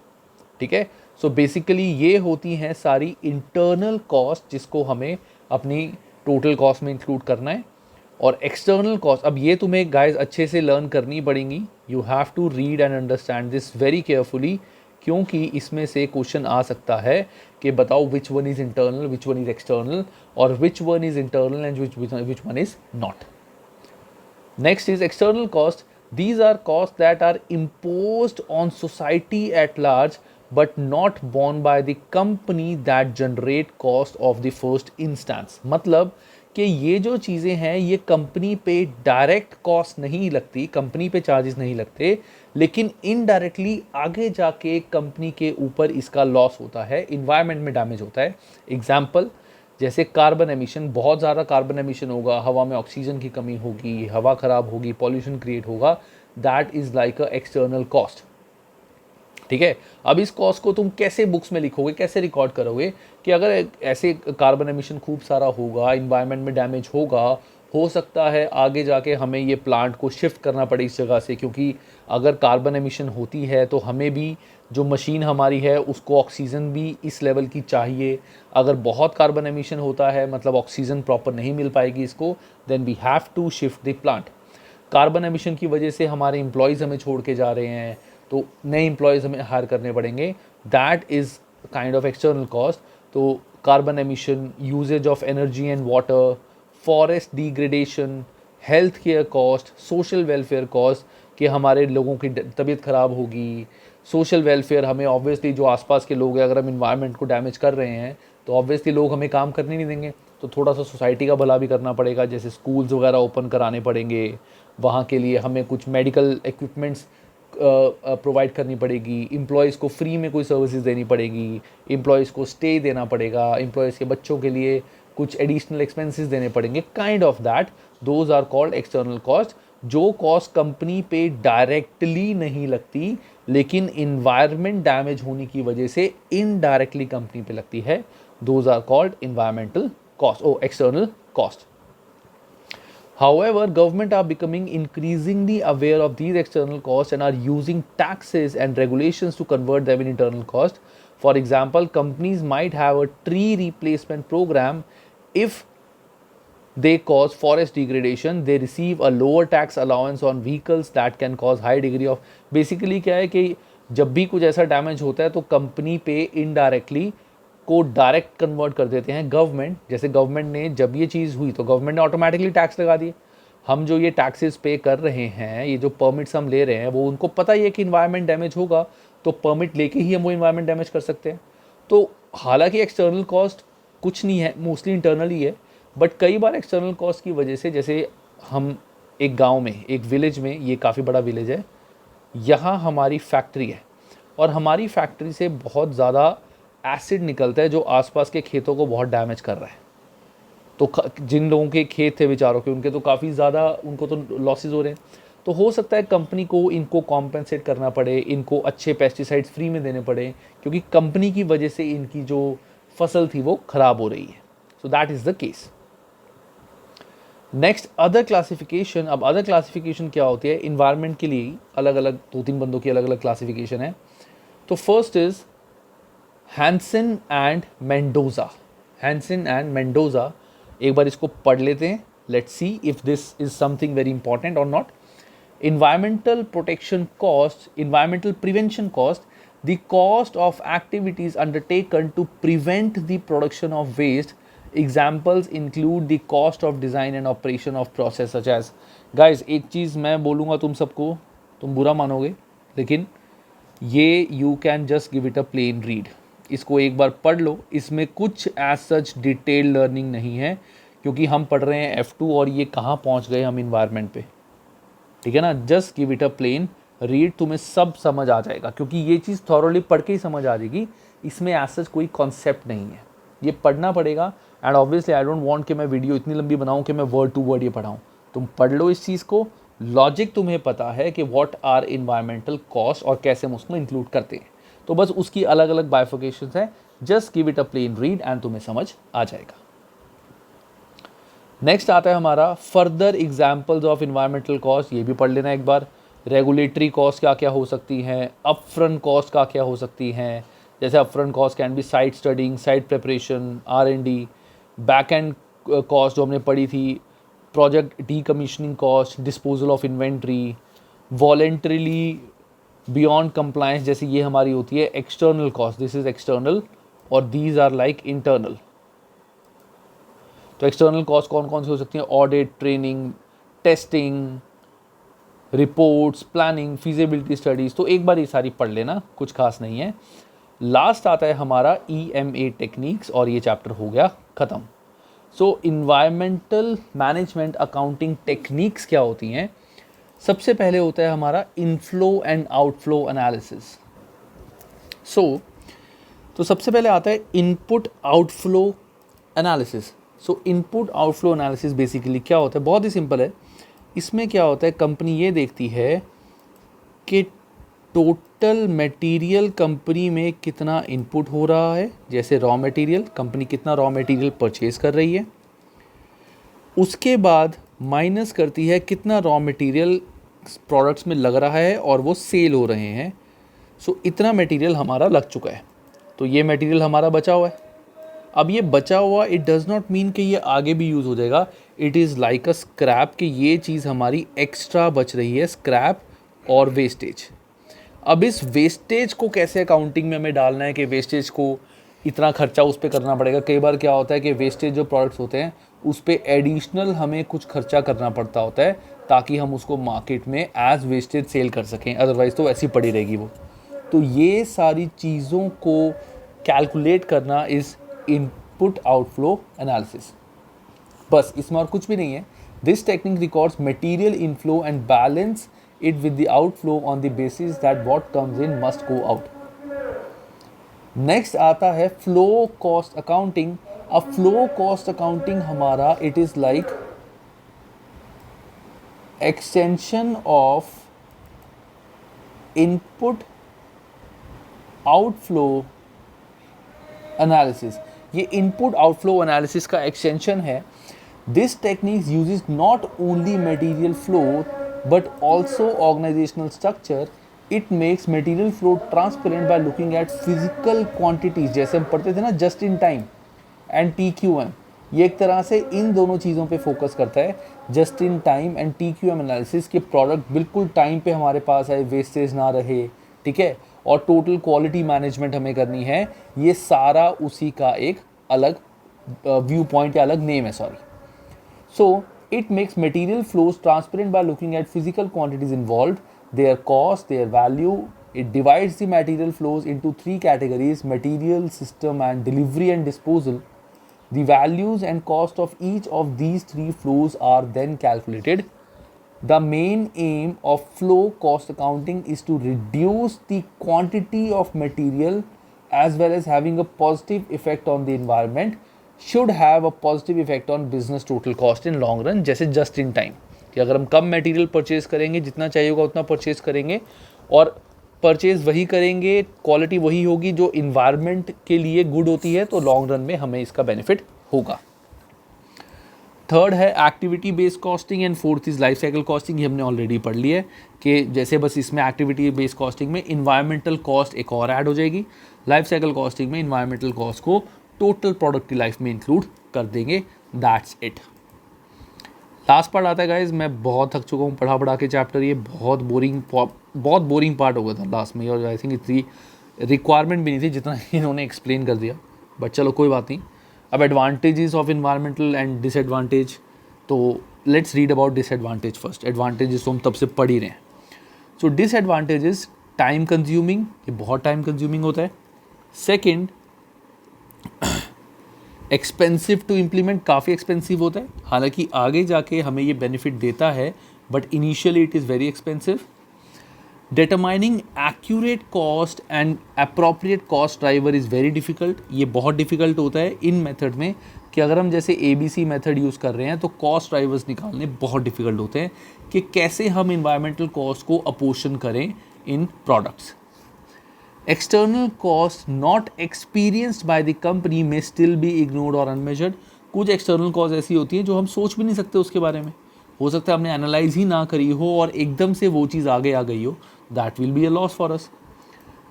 ठीक है, सो बेसिकली ये होती हैं सारी इंटरनल कॉस्ट जिसको हमें अपनी टोटल कॉस्ट में इंक्लूड करना है। और एक्सटर्नल कॉस्ट, अब ये तुम्हें गाइस अच्छे से लर्न करनी पड़ेंगी, you have to read and understand this very carefully, क्योंकि इसमें से क्वेश्चन आ सकता है कि बताओ which one is internal, which one is external, और which one is internal and which one is not. Next is external cost. These are costs that are imposed on society at large but not borne by the company that generate cost of the first instance. मतलब कि ये जो चीज़ें हैं ये company पे direct cost नहीं लगती, कंपनी पे चार्जेस नहीं लगते, लेकिन इनडायरेक्टली आगे जाके कंपनी के ऊपर इसका लॉस होता है, इन्वायरमेंट में डैमेज होता है। एग्जाम्पल जैसे कार्बन एमिशन, बहुत ज़्यादा कार्बन एमिशन होगा, हवा में ऑक्सीजन की कमी होगी, हवा ख़राब होगी, पॉल्यूशन क्रिएट होगा, that is like a external cost. ठीक है, अब इस कॉस्ट को तुम कैसे बुक्स में लिखोगे, कैसे रिकॉर्ड करोगे कि अगर ऐसे कार्बन एमिशन खूब सारा होगा, इन्वायरमेंट में डैमेज होगा, हो सकता है आगे जाके हमें ये प्लांट को शिफ्ट करना पड़े इस जगह से, क्योंकि अगर कार्बन एमिशन होती है तो हमें भी जो मशीन हमारी है उसको ऑक्सीजन भी इस लेवल की चाहिए। अगर बहुत कार्बन एमिशन होता है मतलब ऑक्सीजन प्रॉपर नहीं मिल पाएगी इसको, then we have to shift the plant. Carbon emission की वजह से हमारे एम्प्लॉयज़ हमें छोड़ के जा रहे हैं तो नए एम्प्लॉयज़ हमें हायर करने पड़ेंगे, that is kind of external cost. तो carbon emission, usages of energy and water, forest degradation, health care cost, social welfare cost कि हमारे लोगों की तबीयत ख़राब होगी, सोशल वेलफेयर हमें ऑब्वियसली जो आसपास के लोग हैं, अगर हम इन्वायरमेंट को डैमेज कर रहे हैं तो ऑब्वियसली लोग हमें काम करने नहीं देंगे, तो थोड़ा सा सोसाइटी का भला भी करना पड़ेगा, जैसे स्कूल्स वगैरह ओपन कराने पड़ेंगे, वहाँ के लिए हमें कुछ मेडिकल इक्विपमेंट्स प्रोवाइड करनी पड़ेगी, एम्प्लॉयज़ को फ्री में कोई सर्विसेज देनी पड़ेगी, एम्प्लॉयज़ को स्टे देना पड़ेगा, एम्प्लॉयज़ के बच्चों के लिए कुछ एडिशनल एक्सपेंसेस देने पड़ेंगे, kind of that, those are called external cost. जो कॉस्ट कंपनी पे डायरेक्टली नहीं लगती लेकिन इन्वायरमेंट डैमेज होने की वजह से इनडायरेक्टली कंपनी पे लगती है, those are called environmental cost or external cost. However, government are becoming increasingly aware of these external costs and are using taxes and regulations to convert them in internal cost. For example, companies might have a tree replacement program. If they cause forest degradation, they receive a lower tax allowance on vehicles that can cause high degree of, basically क्या है कि जब भी कुछ ऐसा damage होता है तो कंपनी पे इनडायरेक्टली को डायरेक्ट कन्वर्ट कर देते हैं गवर्नमेंट। जैसे गवर्नमेंट ने जब ये चीज़ हुई तो गवर्नमेंट ने ऑटोमेटिकली टैक्स लगा दिए। हम जो ये टैक्सेस पे कर रहे हैं, ये जो परमिट्स हम ले रहे हैं, वो उनको पता ही है कि इन्वायरमेंट डैमेज होगा, तो परमिट लेके ही हम वो इन्वायरमेंट डैमेज कर सकते हैं। तो हालांकि एक्सटर्नल कॉस्ट कुछ नहीं है, मोस्टली इंटरनल ही है, बट कई बार एक्सटर्नल कॉस्ट की वजह से, जैसे हम एक गाँव में, एक विलेज में, ये काफ़ी बड़ा विलेज है, यहाँ हमारी फैक्ट्री है और हमारी फैक्ट्री से बहुत ज़्यादा एसिड निकलता है जो आसपास के खेतों को बहुत डैमेज कर रहा है। तो जिन लोगों के खेत थे बेचारों के, उनके तो काफ़ी ज़्यादा, उनको तो लॉसेस हो रहे हैं। तो हो सकता है कंपनी को इनको कॉम्पेंसेट करना पड़े, इनको अच्छे पेस्टिसाइड्स फ्री में देने पड़े, क्योंकि कंपनी की वजह से इनकी जो फसल थी वो ख़राब हो रही है। So that is the case. Next, other classification. अब अदर क्लासिफिकेशन क्या होती है? इन्वायरमेंट के लिए अलग अलग 2-3 बंदों की अलग अलग क्लासिफिकेशन है। तो first is Hanson and Mendoza, Hanson and Mendoza, एक बार इसको पढ़ लेते हैं. Let's see if this is something very important और not. Environmental protection cost, environmental prevention cost, the cost of activities undertaken to prevent the production of waste. Examples include the cost of design and operation of process such as. Guys, एक चीज़ मैं बोलूँगा तुम सबको, तुम बुरा मानोगे, लेकिन ये you can just give it a plain read. इसको एक बार पढ़ लो. इसमें कुछ as such डिटेल लर्निंग नहीं है, क्योंकि हम पढ़ रहे हैं F2 और ये कहाँ पहुँच गए हम इन्वायरमेंट पे. ठीक है ना. Just give it a plain read, तुम्हें सब समझ आ जाएगा, क्योंकि ये चीज़ थॉरोली पढ़ के ही समझ आ जाएगी. इसमें एज सच कोई कॉन्सेप्ट नहीं है, ये पढ़ना पड़ेगा. And obviously I don't want कि मैं वीडियो इतनी लंबी बनाऊं कि मैं वर्ड टू वर्ड ये पढ़ाऊं. तुम पढ़ लो इस चीज़ को. लॉजिक तुम्हें पता है कि व्हाट आर इन्वायरमेंटल कॉस्ट और कैसे हम उसको इंक्लूड करते हैं, तो बस उसकी अलग अलग बाइफिकेशंस हैं. Just give it a plain read and तुम्हें समझ आ जाएगा. नेक्स्ट आता है हमारा further examples of environmental cost. ये भी पढ़ लेना एक बार. रेगुलेटरी कॉस्ट क्या क्या हो सकती हैं, अपफ्रंट कॉस्ट क्या क्या हो सकती हैं. जैसे upfront cost can be site studying, site preparation, R&D. Back end cost जो हमने पढ़ी थी, project decommissioning cost, disposal of inventory, voluntarily beyond compliance, जैसे ये हमारी होती है external cost. This is external और दीज आर लाइक इंटरनल. तो एक्सटर्नल कॉस्ट कौन कौन सी हो सकती हैं? Audit, training, testing, reports, planning, feasibility studies. तो एक बार ये सारी पढ़ लेना, कुछ खास नहीं है. लास्ट आता है हमारा EMA टेक्निक्स और ये चैप्टर हो गया ख़त्म. सो इन्वायरमेंटल मैनेजमेंट अकाउंटिंग टेक्निक्स क्या होती हैं? सबसे पहले होता है हमारा इनफ्लो एंड आउटफ्लो एनालिसिस. तो सबसे पहले आता है इनपुट आउटफ्लो एनालिसिस. सो इनपुट आउटफ्लो एनालिसिस बेसिकली क्या होता है? बहुत ही सिंपल है. इसमें क्या होता है, कंपनी ये देखती है कि टोटल मटेरियल कंपनी में कितना इनपुट हो रहा है. जैसे रॉ मटेरियल, कंपनी कितना रॉ मटेरियल परचेज कर रही है, उसके बाद माइनस करती है कितना रॉ मटेरियल प्रोडक्ट्स में लग रहा है और वो सेल हो रहे हैं. सो इतना मटेरियल हमारा लग चुका है, तो ये मटेरियल हमारा बचा हुआ है. अब ये बचा हुआ, इट डज़ नॉट मीन कि ये आगे भी यूज़ हो जाएगा. It is like a scrap, कि ये चीज़ हमारी एक्स्ट्रा बच रही है, स्क्रैप और वेस्टेज. अब इस वेस्टेज को कैसे अकाउंटिंग में हमें डालना है कि वेस्टेज को इतना खर्चा उस पर करना पड़ेगा. कई बार क्या होता है कि वेस्टेज जो प्रोडक्ट्स होते हैं उस पर एडिशनल हमें कुछ खर्चा करना पड़ता होता है, ताकि हम उसको मार्केट में एज वेस्टेज सेल कर सकें, अदरवाइज़ तो ऐसी पड़ी रहेगी वो. तो ये सारी चीज़ों को कैलकुलेट करना इज़ इनपुट आउटफ्लो एनालिसिस. बस, इसमें और कुछ भी नहीं है. This technique records material inflow and balance it with the outflow on the basis that what comes in must go out. Next आता है फ्लो कॉस्ट अकाउंटिंग. अब फ्लो कॉस्ट अकाउंटिंग हमारा it is like extension of input outflow analysis. ये input outflow analysis का extension है. This technique uses not only material flow but also organizational structure. It makes material flow transparent by looking eight physical quantities. जैसे हम पढ़ते थे ना, just in time and TQM. ये एक तरह से इन दोनों चीज़ों पे फोकस करता है, just in time and TQM analysis, के प्रोडक्ट बिल्कुल टाइम पे हमारे पास आए, वेस्टेज ना रहे. ठीक है. और टोटल क्वालिटी मैनेजमेंट हमें करनी है. ये सारा उसी का एक अलग व्यू पॉइंट या अलग नेम है, sorry. So it makes material flows transparent by looking eight physical quantities involved, their cost, their value. It divides the material flows into three categories: material, system and delivery and disposal. The values and cost of each of these three flows are then calculated. The main aim of flow cost accounting is to reduce the quantity of material as well as having a positive effect on the environment. Should have a positive effect on business total cost in long run. जैसे just in time, कि अगर हम कम material purchase करेंगे, जितना चाहिए होगा उतना purchase करेंगे और परचेज़ वही करेंगे, क्वालिटी वही होगी जो इन्वायरमेंट के लिए गुड होती है, तो लॉन्ग रन में हमें इसका बेनिफिट होगा. थर्ड है activity based costing and fourth is life cycle costing. ये हमने ऑलरेडी पढ़ लिया है कि जैसे बस इसमें एक्टिविटी बेस्ड कॉस्टिंग में इन्वायरमेंटल कॉस्ट एक और ऐड हो जाएगी, लाइफ साइकिल कॉस्टिंग में इन्वायरमेंटल कॉस्ट को टोटल प्रोडक्ट की लाइफ में इंक्लूड कर देंगे। That's it. लास्ट पार्ट आता है गाइज, मैं बहुत थक चुका हूँ पढ़ा के चैप्टर, ये बहुत बोरिंग पार्ट हो गया था लास्ट में, और आई थिंक इतनी रिक्वायरमेंट भी नहीं थी जितना इन्होंने एक्सप्लेन कर दिया, बट चलो कोई बात नहीं। अब advantages of environmental and disadvantage, तो let's read about disadvantage first. Advantages तो हम तब से पढ़ ही रहे हैं। सो डिसएडवांटेजेस, टाइम कंज्यूमिंग, ये बहुत टाइम कंज्यूमिंग होता है। सेकेंड, एक्सपेंसिव टू इम्प्लीमेंट, काफ़ी एक्सपेंसिव होता है, हालांकि आगे जाके हमें ये बेनिफिट देता है but initially it is very expensive. Determining accurate cost and appropriate cost driver is very difficult, ये बहुत डिफ़िकल्ट होता है इन मेथड में कि अगर हम जैसे ABC मेथड यूज़ कर रहे हैं तो कॉस्ट ड्राइवर्स निकालने बहुत डिफ़िकल्ट होते हैं कि कैसे हम इन्वायरमेंटल कॉस्ट को अपोर्शन करें in products. External cost not experienced by the company may still be ignored और अनमेजर्ड, कुछ एक्सटर्नल कॉस्ट ऐसी होती हैं जो हम सोच भी नहीं सकते उसके बारे में, हो सकता है हमने एनालाइज ही ना करी हो और एकदम से वो चीज़ आगे आ गई हो, that will be a loss for us.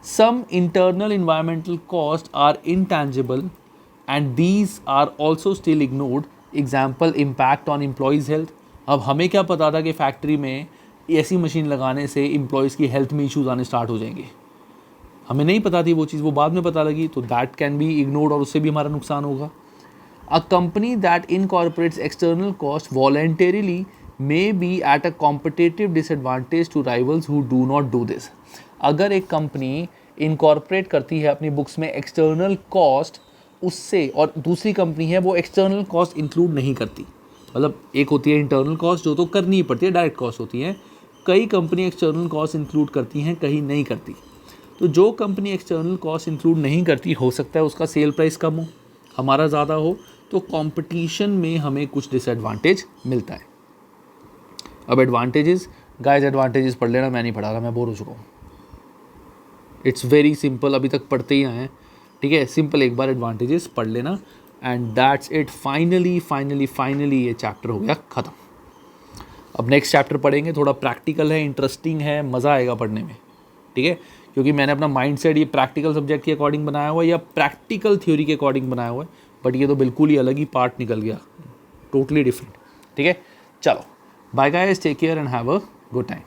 Some internal environmental cost are intangible and these are also still ignored, example impact on employees health. अब हमें क्या पता था कि फैक्ट्री में ऐसी मशीन लगाने से एम्प्लॉयज़ की हेल्थ में इशूज़ आने स्टार्ट हो जाएंगे, हमें नहीं पता थी वो चीज़, वो बाद में पता लगी, तो दैट कैन बी इग्नोर्ड और उससे भी हमारा नुकसान होगा। A company that incorporates external cost voluntarily may be at a competitive disadvantage to rivals who do not do this। अगर एक कंपनी इनकॉर्पोरेट करती है अपनी बुक्स में एक्सटर्नल कॉस्ट उससे, और दूसरी कंपनी है वो एक्सटर्नल कॉस्ट इंक्लूड नहीं करती, मतलब एक होती है इंटरनल कॉस्ट जो तो करनी ही पड़ती है, डायरेक्ट कॉस्ट होती है, कई कंपनी एक्सटर्नल कॉस्ट इंक्लूड करती हैं, कहीं नहीं करती। तो जो कंपनी एक्सटर्नल कॉस्ट इंक्लूड नहीं करती, हो सकता है उसका सेल प्राइस कम हो, हमारा ज़्यादा हो, तो कंपटीशन में हमें कुछ डिसएडवांटेज मिलता है। अब एडवांटेजेस, गाइस एडवांटेजेस पढ़ लेना, मैं नहीं पढ़ा रहा, मैं बोर हो चुका हूँ। इट्स वेरी सिंपल, अभी तक पढ़ते ही आए हैं, ठीक है, सिंपल एक बार एडवांटेजेस पढ़ लेना एंड दैट्स इट। फाइनली ये चैप्टर हो गया ख़त्म। अब नेक्स्ट चैप्टर पढ़ेंगे, थोड़ा प्रैक्टिकल है, इंटरेस्टिंग है, मज़ा आएगा पढ़ने में, ठीक है, क्योंकि मैंने अपना माइंडसेट ये प्रैक्टिकल सब्जेक्ट के अकॉर्डिंग बनाया हुआ है या प्रैक्टिकल थ्योरी के अकॉर्डिंग बनाया हुआ है, बट ये तो बिल्कुल ही अलग ही पार्ट निकल गया, टोटली डिफरेंट, ठीक है। चलो, bye guys, take care and have a good time.